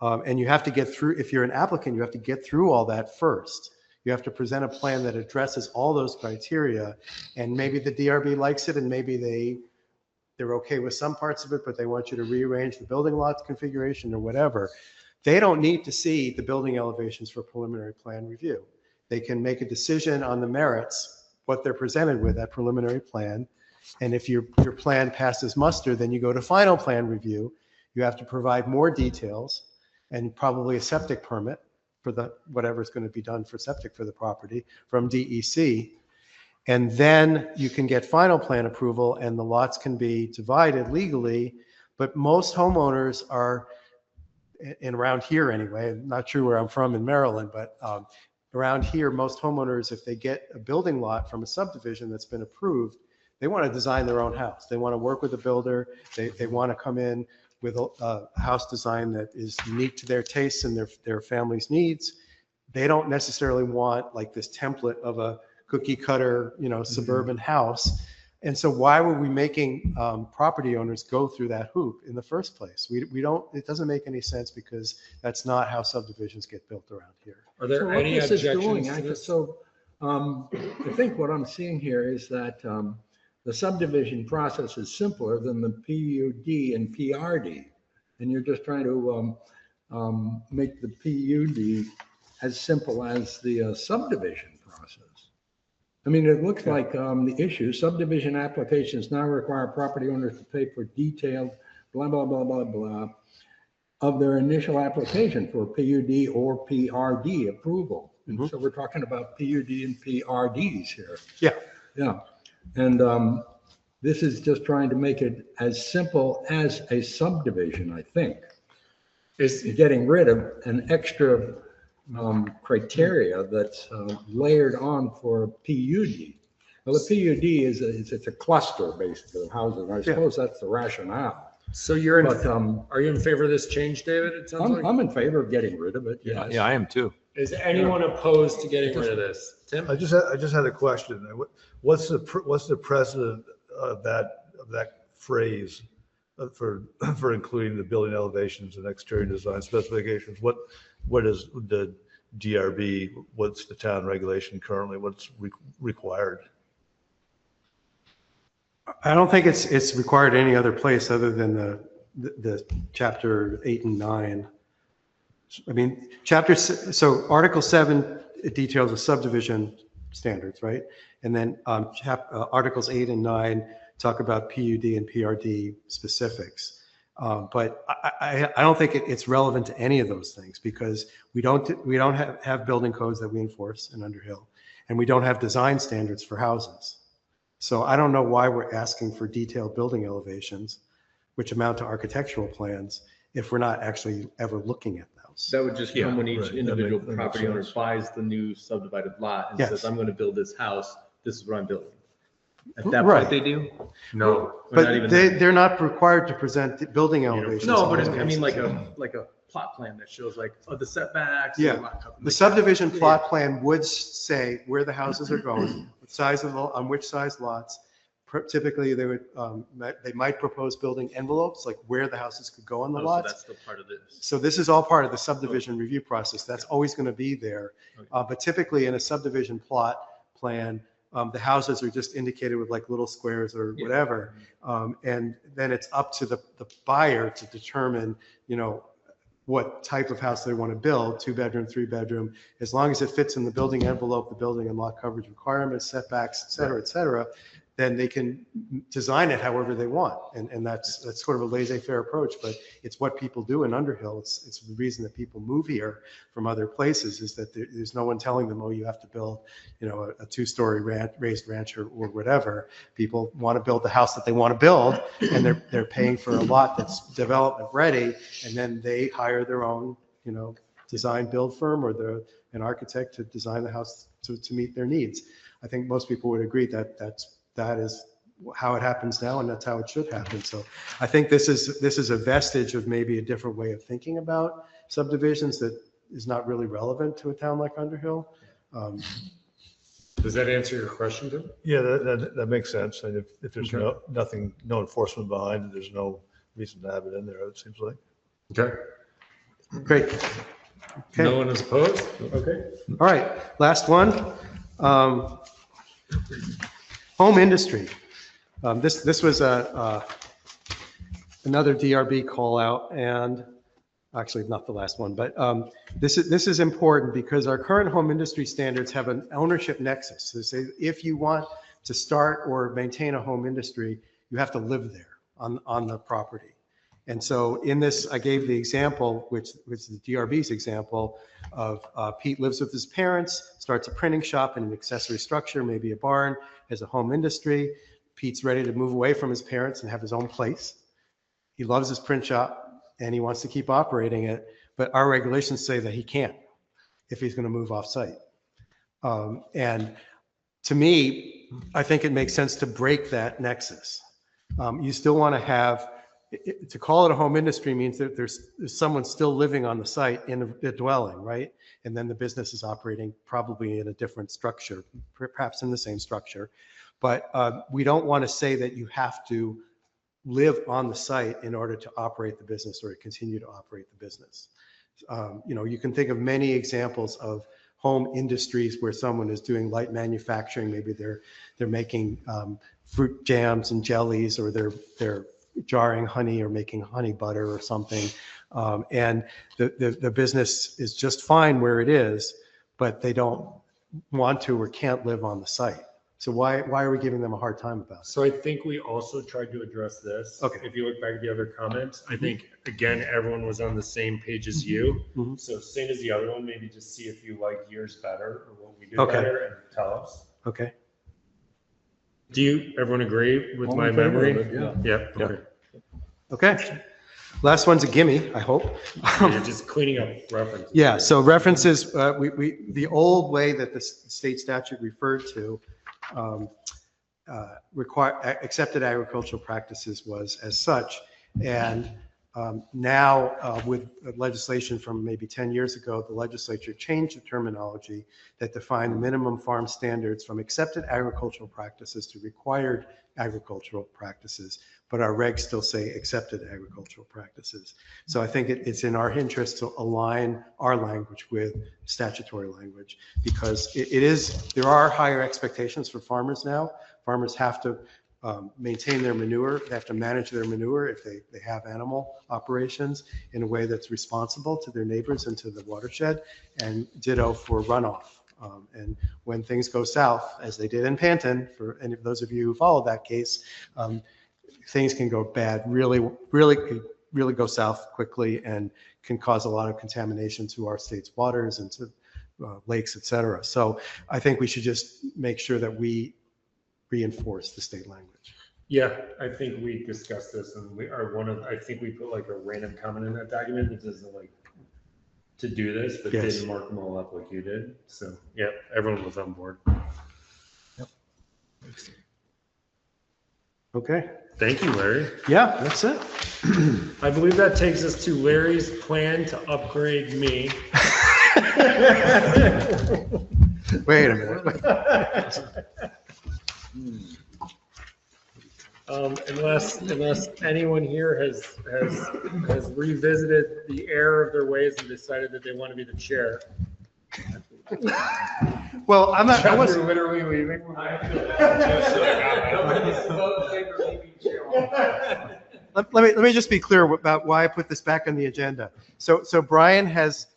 Speaker 2: And you have to get through, if you're an applicant, you have to get through all that first. You have to present a plan that addresses all those criteria. And maybe the DRB likes it, and maybe they're okay with some parts of it, but they want you to rearrange the building lots configuration or whatever. They don't need to see the building elevations for preliminary plan review. They can make a decision on the merits, what they're presented with at preliminary plan. And if your plan passes muster, then you go to final plan review. You have to provide more details and probably a septic permit for whatever's going to be done for septic for the property from DEC. And then you can get final plan approval and the lots can be divided legally. But most homeowners are, and around here anyway, I'm not sure where I'm from in Maryland, but around here, most homeowners, if they get a building lot from a subdivision that's been approved, they want to design their own house. They want to work with a builder. They want to come in with a house design that is unique to their tastes and their family's needs. They don't necessarily want like this template of a cookie cutter, suburban house. And so why were we making property owners go through that hoop in the first place? We don't, it doesn't make any sense, because that's not how subdivisions get built around here.
Speaker 1: Are there
Speaker 3: So what
Speaker 1: any
Speaker 3: this is doing,
Speaker 1: objections to this?
Speaker 3: So I think what I'm seeing here is that the subdivision process is simpler than the PUD and PRD. And you're just trying to make the PUD as simple as the subdivision process. I mean, it looks like the issue, subdivision applications now require property owners to pay for detailed blah, blah, blah, blah, blah of their initial application for PUD or PRD approval. And so we're talking about PUD and PRDs here.
Speaker 2: Yeah.
Speaker 3: Yeah. And this is just trying to make it as simple as a subdivision, I think. Is getting rid of an extra criteria that's layered on for PUD. Well, the PUD it's a cluster basically of houses. I suppose that's the rationale.
Speaker 1: So are you in favor of this change, David? It sounds like.
Speaker 3: I'm in favor of getting rid of it. Yes.
Speaker 6: Yeah, I am too.
Speaker 1: Is anyone opposed to getting rid of this? Tim?
Speaker 8: I just had a question. What's the precedent of that phrase for including the building elevations and exterior design specifications? What is the DRB? What's the town regulation currently? What's required?
Speaker 2: I don't think it's required any other place other than the chapter 8 and 9. I mean, so Article 7, it details the subdivision standards, right? And then Articles 8 and 9 talk about PUD and PRD specifics. But I don't think it's relevant to any of those things because we don't have building codes that we enforce in Underhill, and we don't have design standards for houses. So I don't know why we're asking for detailed building elevations, which amount to architectural plans, if we're not actually ever looking at those.
Speaker 5: That would just come when each
Speaker 8: right.
Speaker 5: individual
Speaker 8: That makes
Speaker 5: property owner
Speaker 8: sense.
Speaker 5: buys the new subdivided lot and
Speaker 2: Yes.
Speaker 5: says, I'm going to build this house. This is what I'm building. At that
Speaker 2: Right.
Speaker 5: point, they do.
Speaker 1: No.
Speaker 5: Or not
Speaker 2: But
Speaker 5: even
Speaker 2: they're not required to present the building elevations.
Speaker 5: No,
Speaker 2: in
Speaker 5: but
Speaker 2: those
Speaker 5: I mean,
Speaker 2: cases.
Speaker 5: like a plot plan that shows like the setbacks.
Speaker 2: Yeah.
Speaker 5: and lot coverage.
Speaker 2: The subdivision plot plan would say where the houses are going, what size on which size lots. Typically, they might propose building envelopes, like where the houses could go on the
Speaker 5: Oh, so
Speaker 2: lots.
Speaker 5: that's still part of this.
Speaker 2: So this is all part of the subdivision review process. That's always going to be there.
Speaker 5: Okay.
Speaker 2: But typically in a subdivision plot plan, the houses are just indicated with like little squares or whatever. And then it's up to the buyer to determine, what type of house they want to build, 2-bedroom, 3-bedroom, as long as it fits in the building envelope, the building and lot coverage requirements, setbacks, et cetera, then they can design it however they want. And that's sort of a laissez-faire approach, but it's what people do in Underhill. It's the reason that people move here from other places is that there's no one telling them, oh, you have to build, a 2-story raised ranch or whatever. People want to build the house that they want to build, and they're paying for a lot that's development ready, and then they hire their own, design build firm or an architect to design the house to meet their needs. I think most people would agree that that is how it happens now, and that's how it should happen. So I think this is a vestige of maybe a different way of thinking about subdivisions that is not really relevant to a town like Underhill.
Speaker 1: Does that answer your question, Tim?
Speaker 8: Yeah, that makes sense. And if there's no enforcement behind it, there's no reason to have it in there, it seems like.
Speaker 1: Okay.
Speaker 2: Great. Okay.
Speaker 1: No one is opposed? Okay.
Speaker 2: All right. Last one. Home industry. This was another DRB call out, and actually not the last one, but this is important because our current home industry standards have an ownership nexus. They say if you want to start or maintain a home industry, you have to live there on the property. And so in this, I gave the example, which is the DRB's example of Pete lives with his parents, starts a printing shop in an accessory structure, maybe a barn, has a home industry. Pete's ready to move away from his parents and have his own place. He loves his print shop and he wants to keep operating it, but our regulations say that he can't if he's going to move off site. And to me, I think it makes sense to break that nexus. You still want to have, to call it a home industry means that there's someone still living on the site in a dwelling, right? And then the business is operating probably in a different structure, perhaps in the same structure. But we don't want to say that you have to live on the site in order to operate the business or to continue to operate the business. You can think of many examples of home industries where someone is doing light manufacturing. Maybe they're making fruit jams and jellies, or they're jarring honey or making honey butter or something. And the business is just fine where it is, but they don't want to or can't live on the site. So why are we giving them a hard time about it?
Speaker 1: So I think we also tried to address this.
Speaker 2: Okay.
Speaker 1: If you look back at the other comments, I think, again, everyone was on the same page as you.
Speaker 2: Mhm.
Speaker 1: So same as the other one, maybe just see if you like yours better or what we did
Speaker 2: Okay.
Speaker 1: better and tell us.
Speaker 2: Okay.
Speaker 1: Do you, everyone agree with
Speaker 3: All
Speaker 1: my
Speaker 3: in favor
Speaker 1: memory?
Speaker 3: of it, yeah.
Speaker 1: Yeah,
Speaker 3: Yeah.
Speaker 1: okay.
Speaker 2: Okay. Last one's a gimme, I hope.
Speaker 1: You're just cleaning up references.
Speaker 2: Yeah, so references, the old way that the state statute referred to accepted agricultural practices was as such. And Now, with legislation from maybe 10 years ago, the legislature changed the terminology that defined minimum farm standards from accepted agricultural practices to required agricultural practices, but our regs still say accepted agricultural practices. So I think it's in our interest to align our language with statutory language, because there are higher expectations for farmers now. Farmers have to maintain their manure. They have to manage their manure if they have animal operations in a way that's responsible to their neighbors and to the watershed, and ditto for runoff. And when things go south, as they did in Panton, for any of those of you who followed that case, things can go bad, really go south quickly, and can cause a lot of contamination to our state's waters and to lakes, et cetera. So I think we should just make sure that we reinforce the state language.
Speaker 1: Yeah, I think we discussed this, and I think we put like a random comment in that document that doesn't like to do this, but
Speaker 2: Yes.
Speaker 1: didn't mark them all up like you did. So yeah, everyone was on board.
Speaker 2: Okay.
Speaker 1: Thank you, Larry.
Speaker 2: Yeah, that's it.
Speaker 1: I believe that takes us to Larry's plan to upgrade me.
Speaker 2: Wait a minute.
Speaker 1: Unless anyone here has revisited the error of their ways and decided that they want to be the chair.
Speaker 2: Well, I wasn't.
Speaker 1: Literally leaving.
Speaker 2: Let me just be clear about why I put this back on the agenda. So Brian has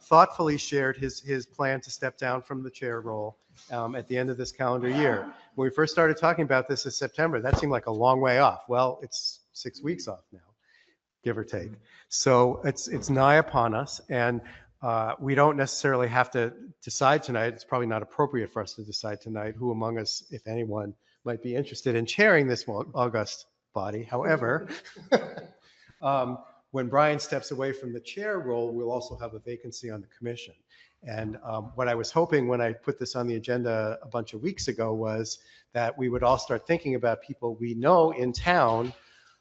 Speaker 2: thoughtfully shared his plan to step down from the chair role at the end of this calendar year. When we first started talking about this in September, that seemed like a long way off. Well, it's 6 weeks off now, give or take. So it's nigh upon us, and we don't necessarily have to decide tonight. It's probably not appropriate for us to decide tonight who among us, if anyone, might be interested in chairing this august body. However, when Brian steps away from the chair role, we'll also have a vacancy on the commission. And what I was hoping when I put this on the agenda a bunch of weeks ago was that we would all start thinking about people we know in town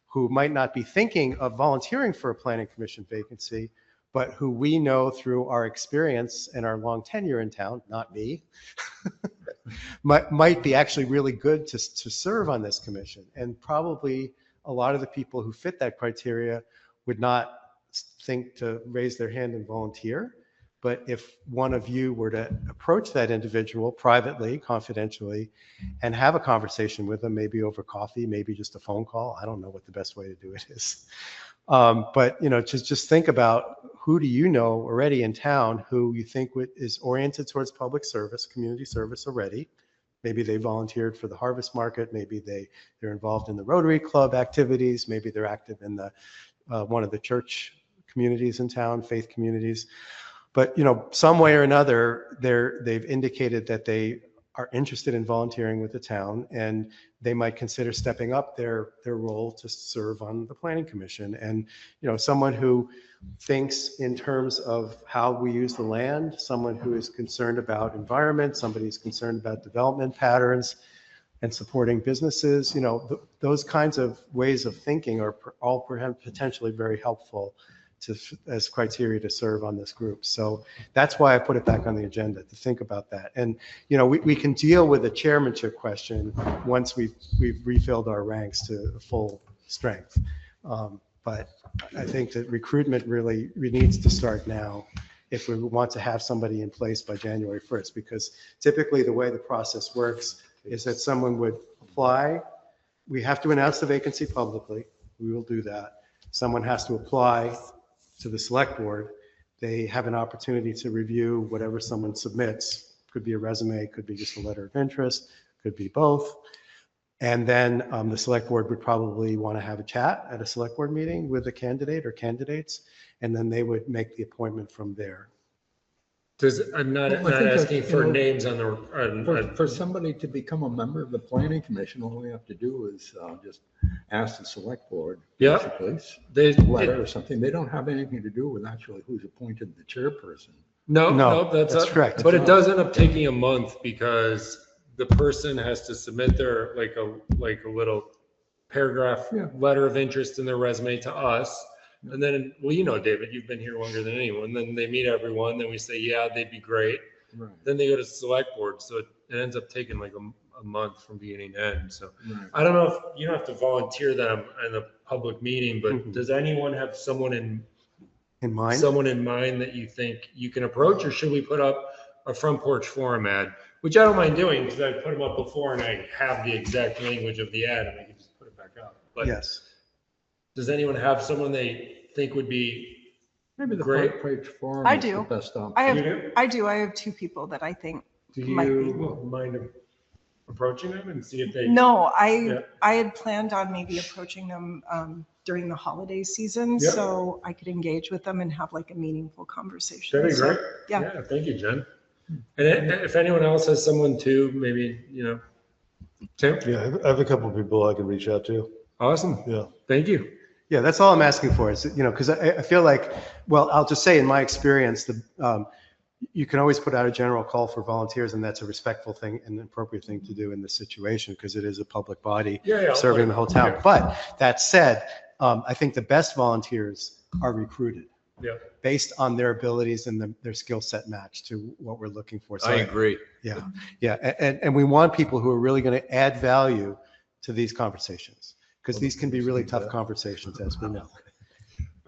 Speaker 2: who might not be thinking of volunteering for a planning commission vacancy, but who we know through our experience and our long tenure in town, not me, might be actually really good to serve on this commission. And probably a lot of the people who fit that criteria would not think to raise their hand and volunteer. But if one of you were to approach that individual privately, confidentially, and have a conversation with them, maybe over coffee, maybe just a phone call, I don't know what the best way to do it is. But just think about who do you know already in town who you think is oriented towards public service, community service already. Maybe they volunteered for the harvest market. Maybe they're involved in the Rotary Club activities. Maybe they're active in the one of the church communities in town, faith communities. But some way or another, they've indicated that they are interested in volunteering with the town, and they might consider stepping up their role to serve on the planning commission. And someone who thinks in terms of how we use the land, someone who is concerned about environment, somebody who's concerned about development patterns and supporting businesses, those kinds of ways of thinking are all potentially very helpful as criteria to serve on this group. So that's why I put it back on the agenda, to think about that. And we can deal with the chairmanship question once we've refilled our ranks to full strength. But I think that recruitment really needs to start now if we want to have somebody in place by January 1st, because typically the way the process works is that someone would apply. We have to announce the vacancy publicly. We will do that. Someone has to apply to the select board. They have an opportunity to review whatever someone submits. Could be a resume, could be just a letter of interest, could be both. And then the select board would probably want to have a chat at a select board meeting with the candidate or candidates, and then they would make the appointment from there.
Speaker 1: I'm not asking for names on the.
Speaker 3: For somebody to become a member of the planning commission, all we have to do is just ask the select board.
Speaker 1: Yeah.
Speaker 3: Basically, letter or something. They don't have anything to do with actually who's appointed the chairperson.
Speaker 1: No, that's
Speaker 2: correct.
Speaker 1: But it does end up taking a month because the person has to submit their like a little paragraph letter of interest in their resume to us. And then, well, you know, David, you've been here longer than anyone. Then they meet everyone. Then we say, yeah, they'd be great.
Speaker 3: Right.
Speaker 1: Then they go to select board. So it ends up taking like a month from beginning to end. So
Speaker 3: Right.
Speaker 1: I don't know if you don't have to volunteer them in a public meeting, but
Speaker 2: Mhm.
Speaker 1: does anyone have someone in
Speaker 2: mind?
Speaker 1: that you think you can approach, or should we put up a front porch forum ad, which I don't mind doing because I put them up before and I have the exact language of the ad and I can just put it back up. But
Speaker 2: Yes.
Speaker 1: does anyone have someone they think would be
Speaker 3: Maybe the
Speaker 1: Great.
Speaker 3: front page forum
Speaker 4: I
Speaker 3: is the
Speaker 4: do.
Speaker 3: best option.
Speaker 4: I
Speaker 1: You
Speaker 4: have,
Speaker 1: do?
Speaker 4: I have 2 people that I think
Speaker 1: Do
Speaker 4: might be.
Speaker 1: you mind approaching them and see if they?
Speaker 4: No,
Speaker 1: Yeah.
Speaker 4: I had planned on maybe approaching them during the holiday season,
Speaker 1: Yep.
Speaker 4: so I could engage with them and have like a meaningful conversation.
Speaker 1: That'd be
Speaker 4: So,
Speaker 1: great.
Speaker 4: yeah.
Speaker 1: Thank you, Jen. And if anyone else has someone too, maybe, Tim?
Speaker 8: Yeah, I have a couple of people I could reach out to.
Speaker 1: Awesome.
Speaker 8: Yeah.
Speaker 1: Thank you.
Speaker 2: Yeah, that's all I'm asking for is, because I feel like, well, I'll just say in my experience, you can always put out a general call for volunteers, and that's a respectful thing and an appropriate thing to do in this situation because it is a public body
Speaker 1: Yeah.
Speaker 2: serving the whole town.
Speaker 1: Yeah.
Speaker 2: But that said, I think the best volunteers are recruited
Speaker 1: Yeah.
Speaker 2: based on their abilities and their skill set match to what we're looking for. So
Speaker 6: agree.
Speaker 2: Yeah, and we want people who are really going to add value to these conversations because these can be really tough conversations, as we know.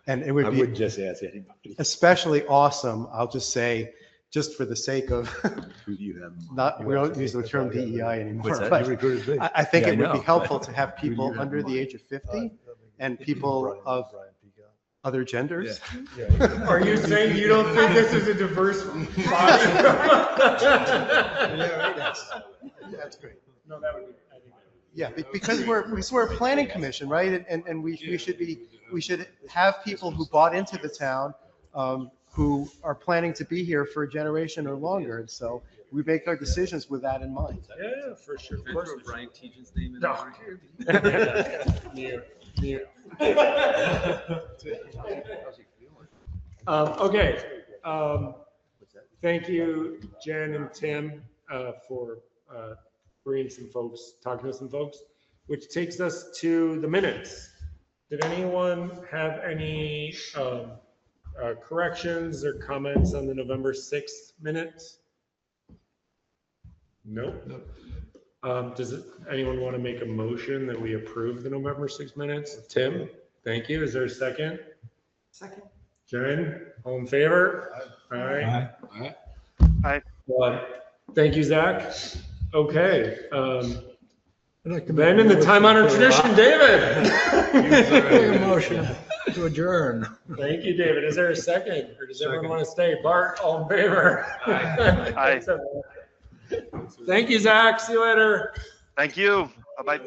Speaker 2: And it
Speaker 6: I
Speaker 2: would be
Speaker 6: would just ask anybody.
Speaker 2: especially awesome, I'll just say, just for the sake of
Speaker 6: Who do you have?
Speaker 2: we don't use the term DEI anymore,
Speaker 6: What's that?
Speaker 2: but
Speaker 8: You recruited me.
Speaker 2: I think
Speaker 6: Yeah,
Speaker 2: it
Speaker 6: I
Speaker 2: would be
Speaker 6: know,
Speaker 2: helpful
Speaker 6: but
Speaker 2: to have
Speaker 6: do you
Speaker 2: people
Speaker 6: have
Speaker 2: under
Speaker 6: in
Speaker 2: the age of 50 and people of other genders.
Speaker 1: Are you saying you don't think this is a diverse body?
Speaker 2: That's great.
Speaker 1: No, that would be. I think that would be-
Speaker 2: Yeah, because we're a planning commission, right? And we should have people who bought into the town, who are planning to be here for a generation or longer. And so we make our decisions with that in mind.
Speaker 1: Yeah, for sure. Of course.
Speaker 11: Brian Teajan's name in
Speaker 1: No. Mute. Okay. Thank you, Jen and Tim, for bringing some folks, talking to some folks, which takes us to the minutes. Did anyone have any corrections or comments on the November 6th minutes? Nope. Does anyone want to make a motion that we approve the November 6th minutes? Tim, thank you. Is there a second?
Speaker 4: Second.
Speaker 1: Jen, all in favor? Aye.
Speaker 10: Aye.
Speaker 1: Thank you, Zach. Okay. Then in the time honored tradition, David.
Speaker 3: Make a motion to adjourn.
Speaker 1: Thank you, David. Is there a second? Or does everyone want to stay? Bart, all in favor?
Speaker 10: Aye.
Speaker 1: Thank you, Zach. See you later.
Speaker 10: Thank you. Bye-bye.